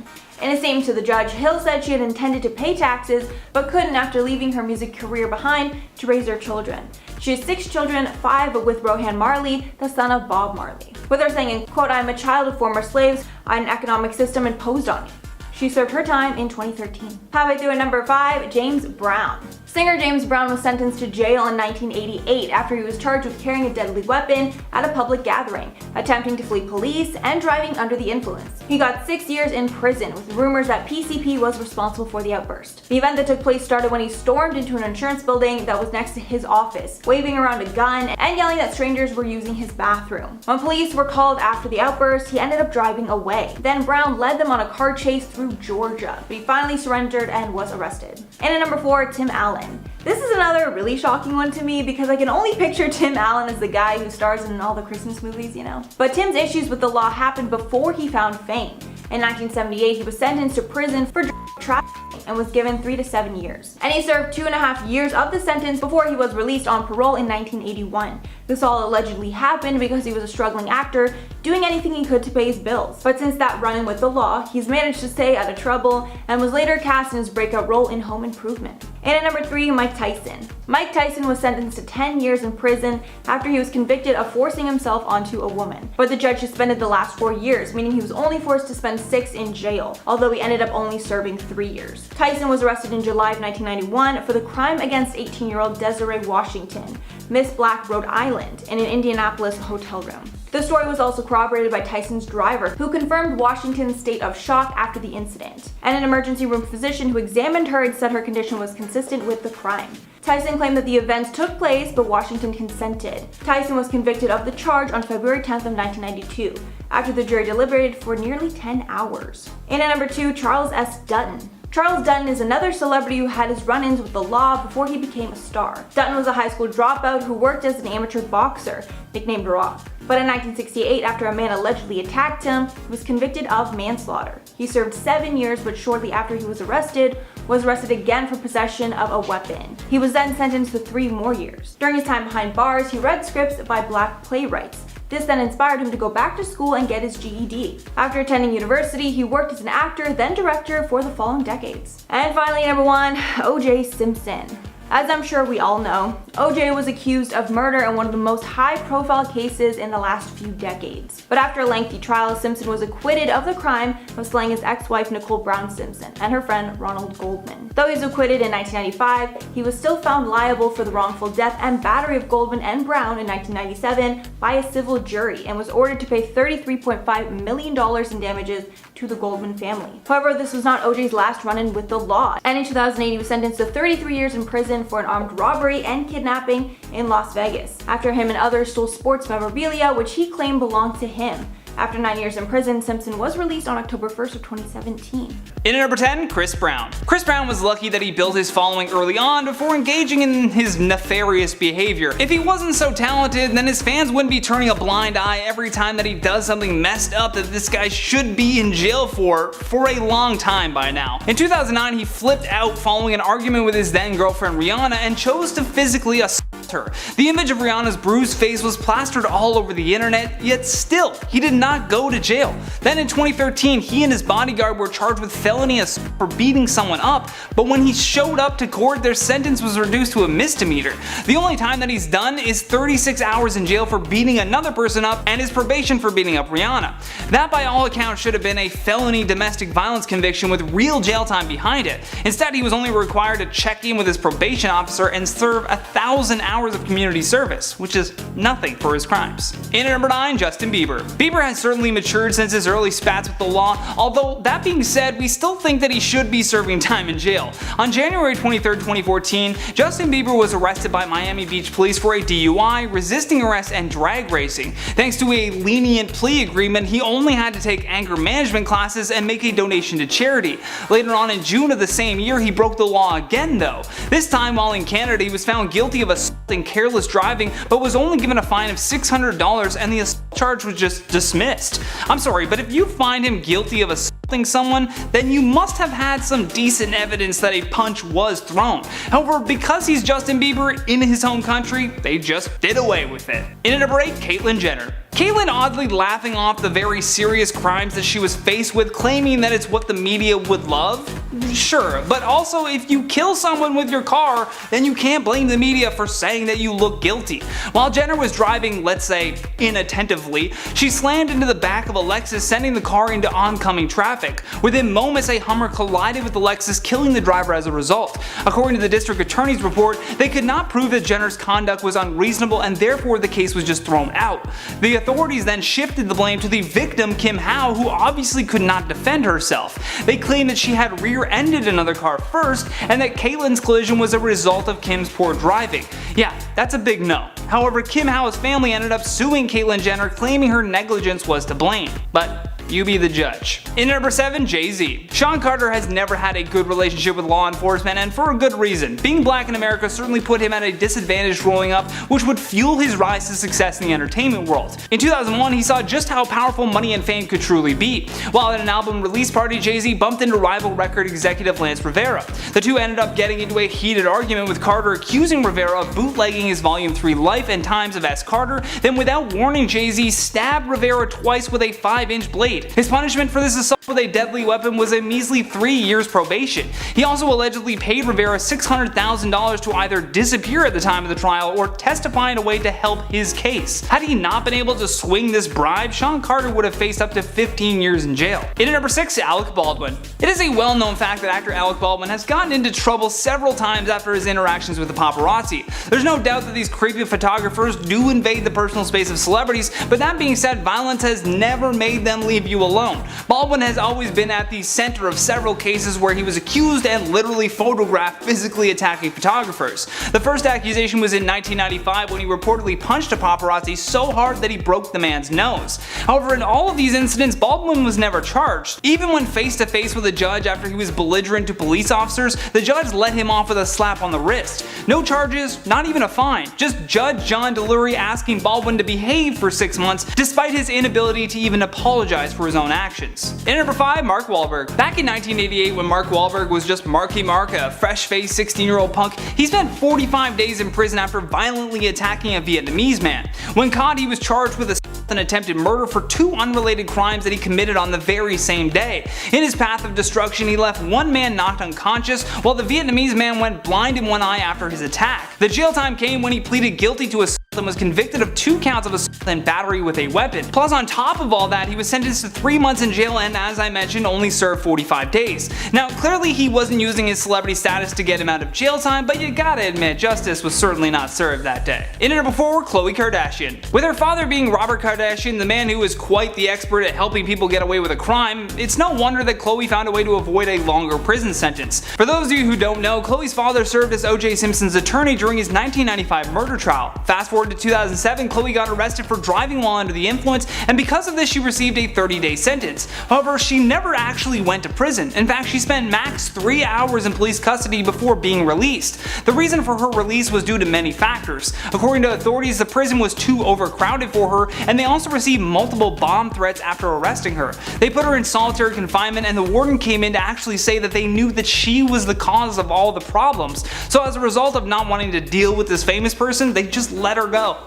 In a statement to the judge, Hill said she had intended to pay taxes but couldn't after leaving her music career behind to raise her children. She has 6 children, 5 with Rohan Marley, the son of Bob Marley. With her saying, quote, I am a child of former slaves, an economic system imposed on me. She served her time in 2013. Halfway through at number 5, James Brown. Singer James Brown was sentenced to jail in 1988 after he was charged with carrying a deadly weapon at a public gathering, attempting to flee police, and driving under the influence. He got 6 years in prison, with rumors that PCP was responsible for the outburst. The event that took place started when he stormed into an insurance building that was next to his office, waving around a gun and yelling that strangers were using his bathroom. When police were called after the outburst, he ended up driving away. Then Brown led them on a car chase through Georgia, but he finally surrendered and was arrested. And at number 4, Tim Allen. This is another really shocking one to me because I can only picture Tim Allen as the guy who stars in all the Christmas movies, you know? But Tim's issues with the law happened before he found fame. In 1978, he was sentenced to prison for trafficking and was given 3 to 7 years. And he served 2.5 years of the sentence before he was released on parole in 1981. This all allegedly happened because he was a struggling actor, doing anything he could to pay his bills. But since that run-in with the law, he's managed to stay out of trouble and was later cast in his breakout role in Home Improvement. And at number 3, Mike Tyson. Mike Tyson was sentenced to 10 years in prison after he was convicted of forcing himself onto a woman. But the judge suspended the last 4 years, meaning he was only forced to spend 6 in jail, although he ended up only serving 3 years. Tyson was arrested in July of 1991 for the crime against 18-year-old Desiree Washington, Miss Black, Rhode Island, in an Indianapolis hotel room. The story was also corroborated by Tyson's driver, who confirmed Washington's state of shock after the incident, and an emergency room physician who examined her and said her condition was consistent with the crime. Tyson claimed that the events took place, but Washington consented. Tyson was convicted of the charge on February 10th of 1992, after the jury deliberated for nearly 10 hours. And at number 2, Charles S. Dutton. Charles Dutton is another celebrity who had his run-ins with the law before he became a star. Dutton was a high school dropout who worked as an amateur boxer, nicknamed Rock. But in 1968, after a man allegedly attacked him, he was convicted of manslaughter. He served 7 years, but shortly after he was arrested again for possession of a weapon. He was then sentenced to 3 more years. During his time behind bars, he read scripts by black playwrights. This then inspired him to go back to school and get his GED. After attending university, he worked as an actor, then director for the following decades. And finally, number 1, O.J. Simpson. As I'm sure we all know, OJ was accused of murder in one of the most high-profile cases in the last few decades. But after a lengthy trial, Simpson was acquitted of the crime of slaying his ex-wife Nicole Brown Simpson and her friend Ronald Goldman. Though he was acquitted in 1995, he was still found liable for the wrongful death and battery of Goldman and Brown in 1997 by a civil jury and was ordered to pay $33.5 million in damages to the Goldman family. However, this was not OJ's last run-in with the law, and in 2008 he was sentenced to 33 years in prison for an armed robbery and kidnapping in Las Vegas, after him and others stole sports memorabilia which he claimed belonged to him. After 9 years in prison, Simpson was released on October 1st of 2017. In at number 10, Chris Brown. Chris Brown was lucky that he built his following early on before engaging in his nefarious behavior. If he wasn't so talented, then his fans wouldn't be turning a blind eye every time that he does something messed up that this guy should be in jail for a long time by now. In 2009, he flipped out following an argument with his then girlfriend Rihanna and chose to physically assault her. The image of Rihanna's bruised face was plastered all over the internet, yet still, he did not go to jail. Then in 2013, he and his bodyguard were charged with felony assault for beating someone up, but when he showed up to court, their sentence was reduced to a misdemeanor. The only time that he's done is 36 hours in jail for beating another person up and his probation for beating up Rihanna. That by all accounts should have been a felony domestic violence conviction with real jail time behind it. Instead, he was only required to check in with his probation officer and serve 1,000 hours of community service, which is nothing for his crimes. In at number 9, Justin Bieber. Bieber has certainly matured since his early spats with the law, although that being said, we still think that he should be serving time in jail. On January 23, 2014, Justin Bieber was arrested by Miami Beach police for a DUI, resisting arrest, and drag racing. Thanks to a lenient plea agreement, he only had to take anger management classes and make a donation to charity. Later on in June of the same year, he broke the law again though. This time while in Canada, he was found guilty of assault and careless driving, but was only given a fine of $600 and the assault charge was just dismissed. I'm sorry, but if you find him guilty of assaulting someone, then you must have had some decent evidence that a punch was thrown. However, because he's Justin Bieber in his home country, they just did away with it. In at number 8, Caitlyn Jenner. Caitlyn oddly laughing off the very serious crimes that she was faced with, claiming that it's what the media would love? Sure, but also if you kill someone with your car, then you can't blame the media for saying that you look guilty. While Jenner was driving, let's say, inattentively, she slammed into the back of a Lexus, sending the car into oncoming traffic. Within moments, a Hummer collided with the Lexus, killing the driver as a result. According to the district attorney's report, they could not prove that Jenner's conduct was unreasonable and therefore the case was just thrown out. The authorities then shifted the blame to the victim, Kim Howe, who obviously could not defend herself. They claimed that she had rear-ended another car first and that Caitlyn's collision was a result of Kim's poor driving. Yeah, that's a big no. However, Kim Howe's family ended up suing Caitlyn Jenner, claiming her negligence was to blame. But you be the judge. In number 7, Jay-Z. Sean Carter has never had a good relationship with law enforcement, and for a good reason. Being black in America certainly put him at a disadvantage growing up, which would fuel his rise to success in the entertainment world. In 2001, he saw just how powerful money and fame could truly be. While at an album release party, Jay-Z bumped into rival record executive Lance Rivera. The two ended up getting into a heated argument, with Carter accusing Rivera of bootlegging his Volume 3 Life and Times of S. Carter, then without warning, Jay-Z stabbed Rivera twice with a 5-inch blade. His punishment for this assault with a deadly weapon was a measly 3 years probation. He also allegedly paid Rivera $600,000 to either disappear at the time of the trial or testify in a way to help his case. Had he not been able to swing this bribe, Sean Carter would have faced up to 15 years in jail. In at number 6, Alec Baldwin. It is a well-known fact that actor Alec Baldwin has gotten into trouble several times after his interactions with the paparazzi. There's no doubt that these creepy photographers do invade the personal space of celebrities, but that being said, violence has never made them leave you alone. Baldwin has always been at the center of several cases where he was accused and literally photographed physically attacking photographers. The first accusation was in 1995 when he reportedly punched a paparazzi so hard that he broke the man's nose. However, in all of these incidents, Baldwin was never charged. Even when face to face with a judge after he was belligerent to police officers, the judge let him off with a slap on the wrist. No charges, not even a fine. Just Judge John Delury asking Baldwin to behave for 6 months despite his inability to even apologize for his own actions. In number 5, Mark Wahlberg. Back in 1988, when Mark Wahlberg was just Marky Mark, a fresh-faced 16-year-old punk, he spent 45 days in prison after violently attacking a Vietnamese man. When caught, he was charged with an attempted murder for 2 unrelated crimes that he committed on the very same day. In his path of destruction, he left one man knocked unconscious, while the Vietnamese man went blind in one eye after his attack. The jail time came when he pleaded guilty to assault and was convicted of 2 counts of assault and battery with a weapon. Plus, on top of all that, he was sentenced to 3 months in jail and, as I mentioned, only served 45 days. Now, clearly he wasn't using his celebrity status to get him out of jail time, but you gotta admit, justice was certainly not served that day. In at number 4, Khloe Kardashian. With her father being Robert Kardashian, the man who is quite the expert at helping people get away with a crime, it's no wonder that Khloe found a way to avoid a longer prison sentence. For those of you who don't know, Khloe's father served as O.J. Simpson's attorney during his 1995 murder trial. Fast forward to 2007, Khloe got arrested for driving while under the influence, and because of this she received a 30-day sentence. However, she never actually went to prison. In fact, she spent max 3 hours in police custody before being released. The reason for her release was due to many factors. According to authorities, the prison was too overcrowded for her, and they also received multiple bomb threats after arresting her. They put her in solitary confinement, and the warden came in to actually say that they knew that she was the cause of all the problems. So as a result of not wanting to deal with this famous person, they just let her go.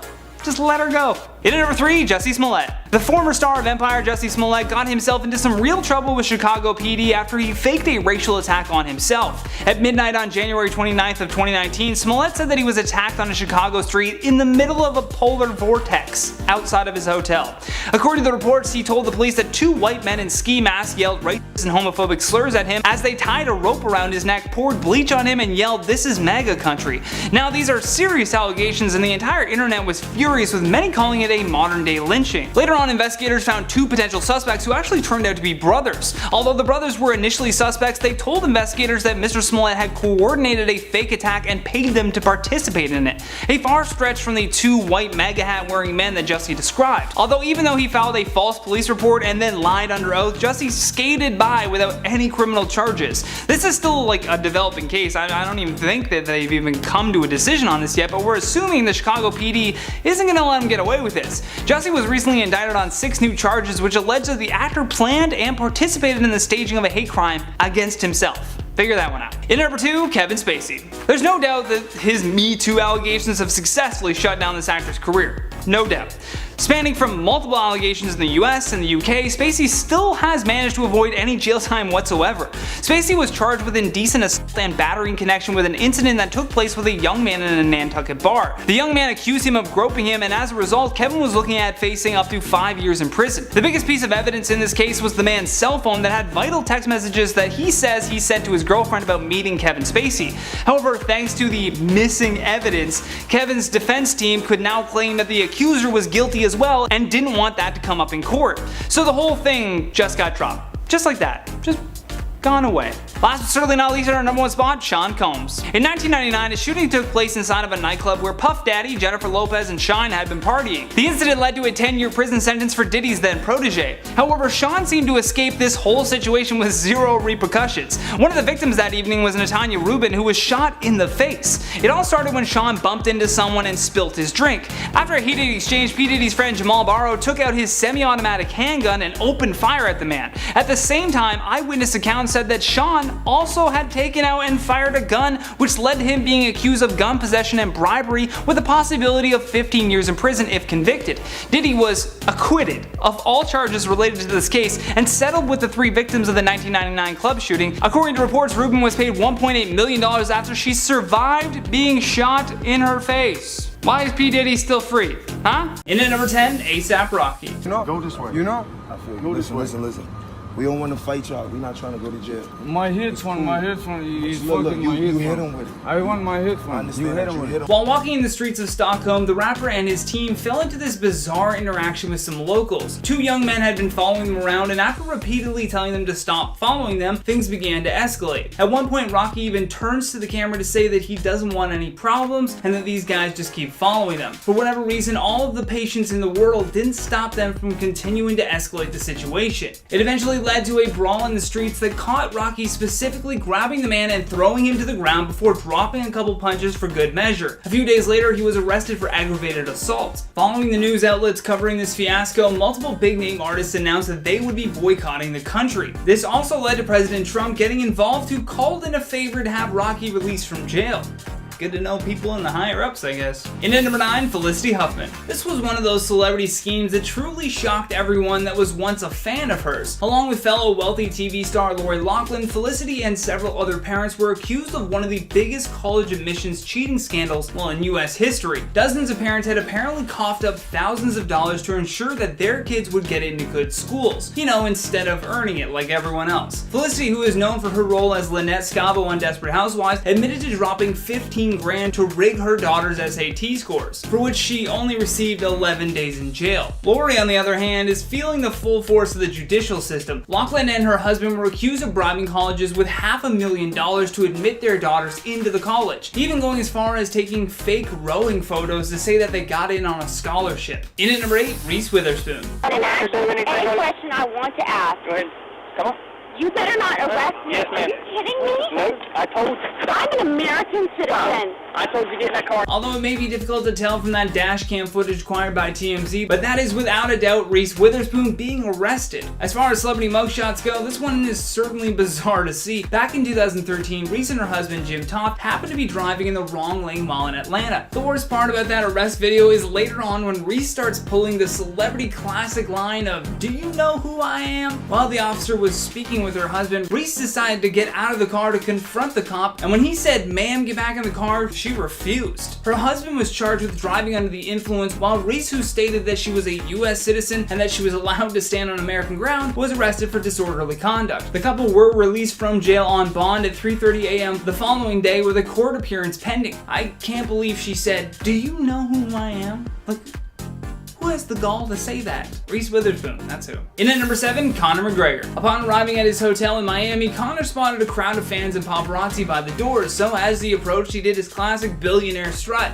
Just let her go. In at number 3, Jussie Smollett. The former star of Empire, Jussie Smollett, got himself into some real trouble with Chicago PD after he faked a racial attack on himself. At midnight on January 29th of 2019, Smollett said that he was attacked on a Chicago street in the middle of a polar vortex outside of his hotel. According to the reports, he told the police that 2 white men in ski masks yelled racist and homophobic slurs at him as they tied a rope around his neck, poured bleach on him, and yelled, "This is MAGA country." Now, these are serious allegations, and the entire internet was furious, with many calling it a modern-day lynching. Later on, investigators found 2 potential suspects who actually turned out to be brothers. Although the brothers were initially suspects, they told investigators that Mr. Smollett had coordinated a fake attack and paid them to participate in it. A far stretch from the 2 white MAGA hat wearing men that Jussie described. Although even though he filed a false police report and then lied under oath, Jussie skated by without any criminal charges. This is still like a developing case. I don't even think that they've even come to a decision on this yet, but we're assuming the Chicago PD isn't going to let him get away with this. Jussie was recently indicted on 6 new charges which allege that the actor planned and participated in the staging of a hate crime against himself. Figure that one out. In number 2, Kevin Spacey. There's no doubt that his Me Too allegations have successfully shut down this actor's career. No doubt. Spanning from multiple allegations in the US and the UK, Spacey still has managed to avoid any jail time whatsoever. Spacey was charged with indecent assault and battery in connection with an incident that took place with a young man in a Nantucket bar. The young man accused him of groping him, and as a result, Kevin was looking at facing up to 5 years in prison. The biggest piece of evidence in this case was the man's cell phone that had vital text messages that he says he sent to his girlfriend about meeting Kevin Spacey. However, thanks to the missing evidence, Kevin's defense team could now claim that the accuser was guilty as well and didn't want that to come up in court. So the whole thing just got dropped. Just like that. Just gone away. Last but certainly not least, at our number one spot, Sean Combs. In 1999, a shooting took place inside of a nightclub where Puff Daddy, Jennifer Lopez, and Shine had been partying. The incident led to a 10-year prison sentence for Diddy's then protege. However, Sean seemed to escape this whole situation with zero repercussions. One of the victims that evening was Natanya Rubin, who was shot in the face. It all started when Sean bumped into someone and spilt his drink. After a heated exchange, P. Diddy's friend Jamal Barrow took out his semi-automatic handgun and opened fire at the man. At the same time, eyewitness accounts said that Sean also had taken out and fired a gun, which led to him being accused of gun possession and bribery with the possibility of 15 years in prison if convicted. Diddy was acquitted of all charges related to this case and settled with the 3 victims of the 1999 club shooting. According to reports, Rubin was paid $1.8 million after she survived being shot in her face. Why is P. Diddy still free? Huh? In at number 10, A$AP Rocky. You know, go this way. You know? I feel you. Go this way. Listen. We don't want to fight y'all. We're not trying to go to jail. My headphone. He's look, fucking you my headphone. hit him with it. I want my headphone. I understand that you hit him. While walking in the streets of Stockholm, the rapper and his team fell into this bizarre interaction with some locals. 2 young men had been following them around, and after repeatedly telling them to stop following them, things began to escalate. At one point, Rocky even turns to the camera to say that he doesn't want any problems and that these guys just keep following them. For whatever reason, all of the patience in the world didn't stop them from continuing to escalate the situation. It eventually led to a brawl in the streets that caught Rocky specifically grabbing the man and throwing him to the ground before dropping a couple punches for good measure. A few days later, he was arrested for aggravated assault. Following the news outlets covering this fiasco, multiple big-name artists announced that they would be boycotting the country. This also led to President Trump getting involved, who called in a favor to have Rocky released from jail. Good to know people in the higher ups, I guess. In at number 9, Felicity Huffman. This was one of those celebrity schemes that truly shocked everyone that was once a fan of hers. Along with fellow wealthy TV star Lori Loughlin, Felicity and several other parents were accused of one of the biggest college admissions cheating scandals, in US history. Dozens of parents had apparently coughed up thousands of dollars to ensure that their kids would get into good schools, instead of earning it like everyone else. Felicity, who is known for her role as Lynette Scavo on Desperate Housewives, admitted to dropping $15,000 to rig her daughter's SAT scores, for which she only received 11 days in jail. Lori, on the other hand, is feeling the full force of the judicial system. Loughlin and her husband were accused of bribing colleges with $500,000 to admit their daughters into the college, even going as far as taking fake rowing photos to say that they got in on a scholarship. In at number 8, Reese Witherspoon. Any question I want to ask. Go ahead. Come on. You better not arrest me. Yes, ma'am. Are you kidding me? No, I told you. I'm an American citizen. I told you to get in that car. Although it may be difficult to tell from that dash cam footage acquired by TMZ, but that is without a doubt Reese Witherspoon being arrested. As far as celebrity mugshots go, this one is certainly bizarre to see. Back in 2013, Reese and her husband Jim Toft happened to be driving in the wrong lane while in Atlanta. The worst part about that arrest video is later on when Reese starts pulling the celebrity classic line of, "Do you know who I am?" While the officer was speaking with her husband, Reese decided to get out of the car to confront the cop, and when he said, "Ma'am, get back in the car," she refused. Her husband was charged with driving under the influence, while Reese, who stated that she was a US citizen and that she was allowed to stand on American ground, was arrested for disorderly conduct. The couple were released from jail on bond at 3:30 a.m. the following day with a court appearance pending. I can't believe she said, "Do you know who I am?" Who has the gall to say that? Reese Witherspoon, that's who. In at number 7, Conor McGregor. Upon arriving at his hotel in Miami, Conor spotted a crowd of fans and paparazzi by the doors, so as he approached, he did his classic billionaire strut.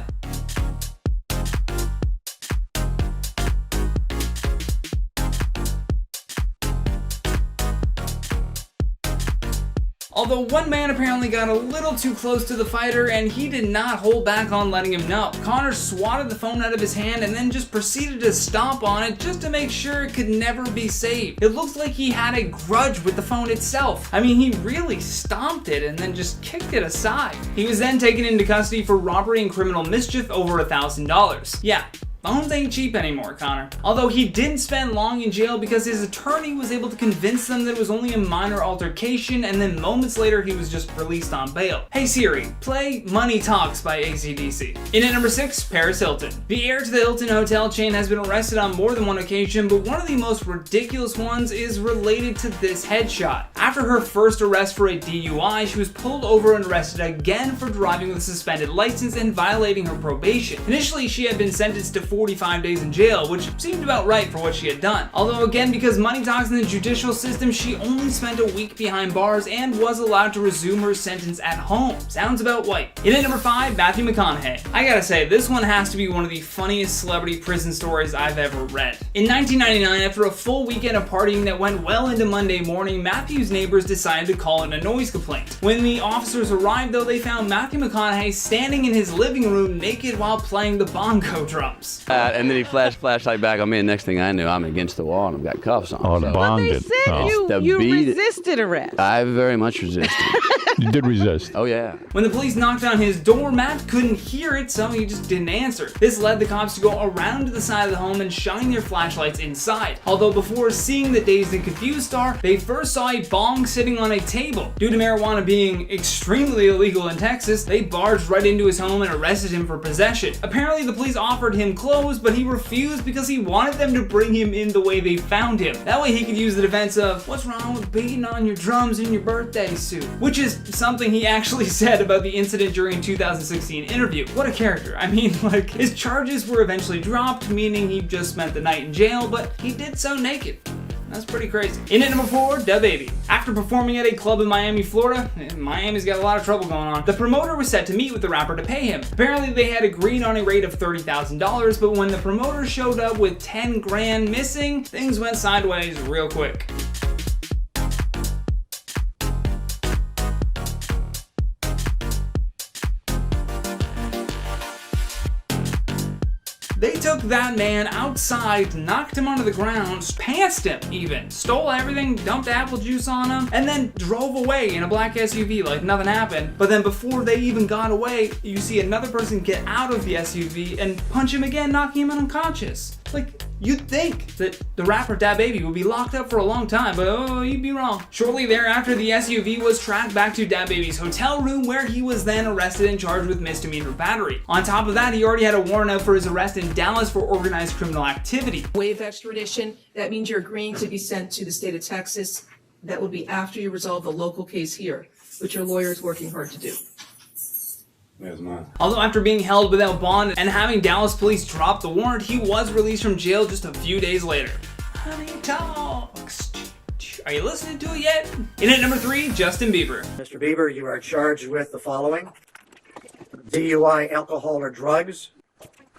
Although one man apparently got a little too close to the fighter and he did not hold back on letting him know. Conor swatted the phone out of his hand and then just proceeded to stomp on it just to make sure it could never be saved. It looks like he had a grudge with the phone itself. I mean, he really stomped it and then just kicked it aside. He was then taken into custody for robbery and criminal mischief over $1,000. Yeah, Phones ain't cheap anymore, Connor. Although he didn't spend long in jail because his attorney was able to convince them that it was only a minor altercation, and then moments later he was just released on bail. Hey Siri, play Money Talks by AC/DC. In at number 6, Paris Hilton. The heir to the Hilton hotel chain has been arrested on more than one occasion, but one of the most ridiculous ones is related to this headshot. After her first arrest for a DUI, she was pulled over and arrested again for driving with a suspended license and violating her probation. Initially, she had been sentenced to 45 days in jail, which seemed about right for what she had done. Although again, because money talks in the judicial system, she only spent a week behind bars and was allowed to resume her sentence at home. Sounds about white. In at number 5, Matthew McConaughey. I gotta say, this one has to be one of the funniest celebrity prison stories I've ever read. In 1999, after a full weekend of partying that went well into Monday morning, Matthew's neighbors decided to call in a noise complaint. When the officers arrived though, they found Matthew McConaughey standing in his living room naked while playing the bongo drums. And then he flashed flashlight back on me, and next thing I knew, I'm against the wall and I've got cuffs on. Oh, So bonged They it. said you resisted arrest. I very much resisted. You did resist. Oh yeah. When the police knocked on his door, Matt couldn't hear it, so he just didn't answer. This led the cops to go around to the side of the home and shine their flashlights inside. Although before seeing the dazed and confused star, they first saw a bong sitting on a table. Due to marijuana being extremely illegal in Texas, they barged right into his home and arrested him for possession. Apparently the police offered him clothes, but he refused because he wanted them to bring him in the way they found him. That way he could use the defense of, what's wrong with beating on your drums in your birthday suit? Which is something he actually said about the incident during a 2016 interview. What a character. I mean, like, his charges were eventually dropped, meaning he just spent the night in jail, but he did so naked. That's pretty crazy. In at number 4, DaBaby. After performing at a club in Miami, Florida, Miami's got a lot of trouble going on, the promoter was set to meet with the rapper to pay him. Apparently they had agreed on a rate of $30,000, but when the promoter showed up with 10 grand missing, things went sideways real quick. They took that man outside, knocked him onto the ground, pantsed him even, stole everything, dumped apple juice on him, and then drove away in a black SUV like nothing happened. But then before they even got away, you see another person get out of the SUV and punch him again, knocking him unconscious. Like, you'd think that the rapper DaBaby would be locked up for a long time, but oh, you'd be wrong. Shortly thereafter, the SUV was tracked back to DaBaby's hotel room, where he was then arrested and charged with misdemeanor battery. On top of that, he already had a warrant out for his arrest in Dallas for organized criminal activity. Waive extradition, that means you're agreeing to be sent to the state of Texas. That will be after you resolve the local case here, which your lawyer is working hard to do. Although after being held without bond and having Dallas police drop the warrant, he was released from jail just a few days later. Honey Talks. Are you listening to it yet? In at number 3, Justin Bieber. Mr. Bieber, you are charged with the following: DUI, alcohol or drugs,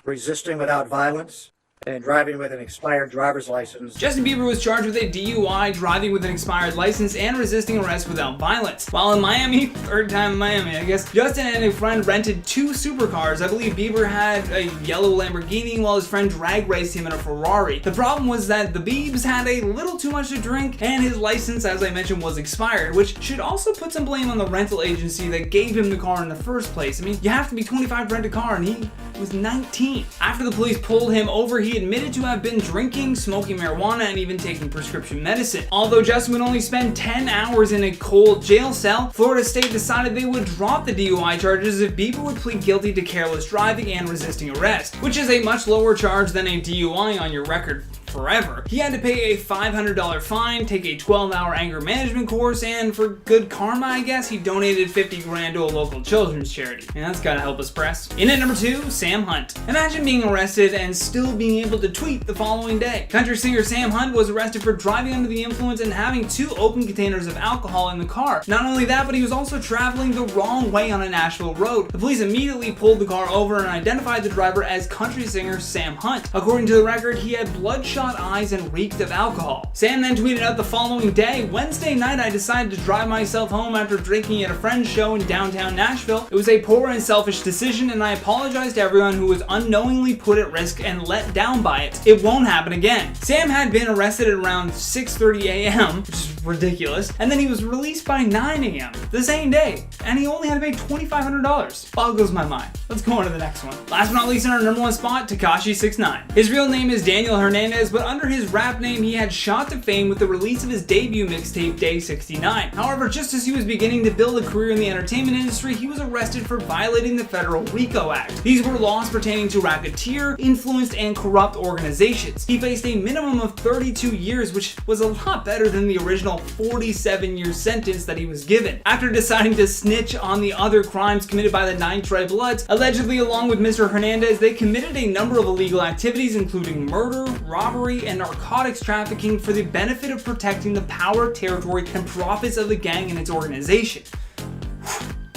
resisting without violence, and driving with an expired driver's license. Justin Bieber was charged with a DUI, driving with an expired license, and resisting arrest without violence. While in Miami, third time in Miami, I guess, Justin and a friend rented 2 supercars. I believe Bieber had a yellow Lamborghini while his friend drag raced him in a Ferrari. The problem was that the Biebs had a little too much to drink, and his license, as I mentioned, was expired, which should also put some blame on the rental agency that gave him the car in the first place. I mean, you have to be 25 to rent a car, and he was 19. After the police pulled him over, he admitted to have been drinking, smoking marijuana, and even taking prescription medicine. Although Justin would only spend 10 hours in a cold jail cell, Florida State decided they would drop the DUI charges if Bieber would plead guilty to careless driving and resisting arrest, which is a much lower charge than a DUI on your record forever. He had to pay a $500 fine, take a 12-hour anger management course, and for good karma, I guess, he donated 50 grand to a local children's charity. And that's gotta help us press. In at number 2, Sam Hunt. Imagine being arrested and still being able to tweet the following day. Country singer Sam Hunt was arrested for driving under the influence and having 2 open containers of alcohol in the car. Not only that, but he was also traveling the wrong way on a Nashville road. The police immediately pulled the car over and identified the driver as country singer Sam Hunt. According to the record, he had bloodshot bloodshot eyes and reeked of alcohol. Sam then tweeted out the following day, "Wednesday night I decided to drive myself home after drinking at a friend's show in downtown Nashville. It was a poor and selfish decision and I apologize to everyone who was unknowingly put at risk and let down by it. It won't happen again." Sam had been arrested at around 6:30 a.m., which is ridiculous, and then he was released by 9 a.m. the same day, and he only had to pay $2,500. Boggles my mind. Let's go on to the next one. Last but not least, in our number one spot, Tekashi 6ix9ine. His real name is Daniel Hernandez, but under his rap name, he had shot to fame with the release of his debut mixtape, Day 69. However, just as he was beginning to build a career in the entertainment industry, he was arrested for violating the federal RICO Act. These were laws pertaining to racketeer, influenced, and corrupt organizations. He faced a minimum of 32 years, which was a lot better than the original 47-year sentence that he was given. After deciding to snitch on the other crimes committed by the 9 Trey Bloods, allegedly along with Mr. Hernandez, they committed a number of illegal activities including murder, robbery, and narcotics trafficking for the benefit of protecting the power, territory, and profits of the gang and its organization.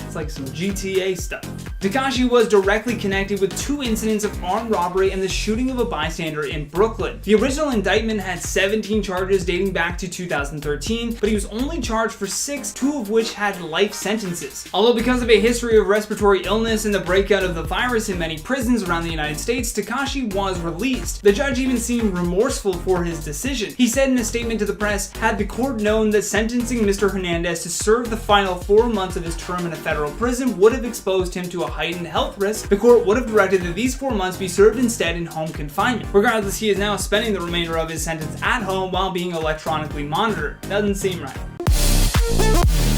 It's like some GTA stuff. Tekashi was directly connected with 2 incidents of armed robbery and the shooting of a bystander in Brooklyn. The original indictment had 17 charges dating back to 2013, but he was only charged for 6, 2 of which had life sentences. Although because of a history of respiratory illness and the breakout of the virus in many prisons around the United States, Tekashi was released. The judge even seemed remorseful for his decision. He said in a statement to the press, "Had the court known that sentencing Mr. Hernandez to serve the final 4 months of his term in a federal prison would have exposed him to a heightened health risk, the court would have directed that these 4 months be served instead in home confinement." Regardless, he is now spending the remainder of his sentence at home while being electronically monitored. Doesn't seem right.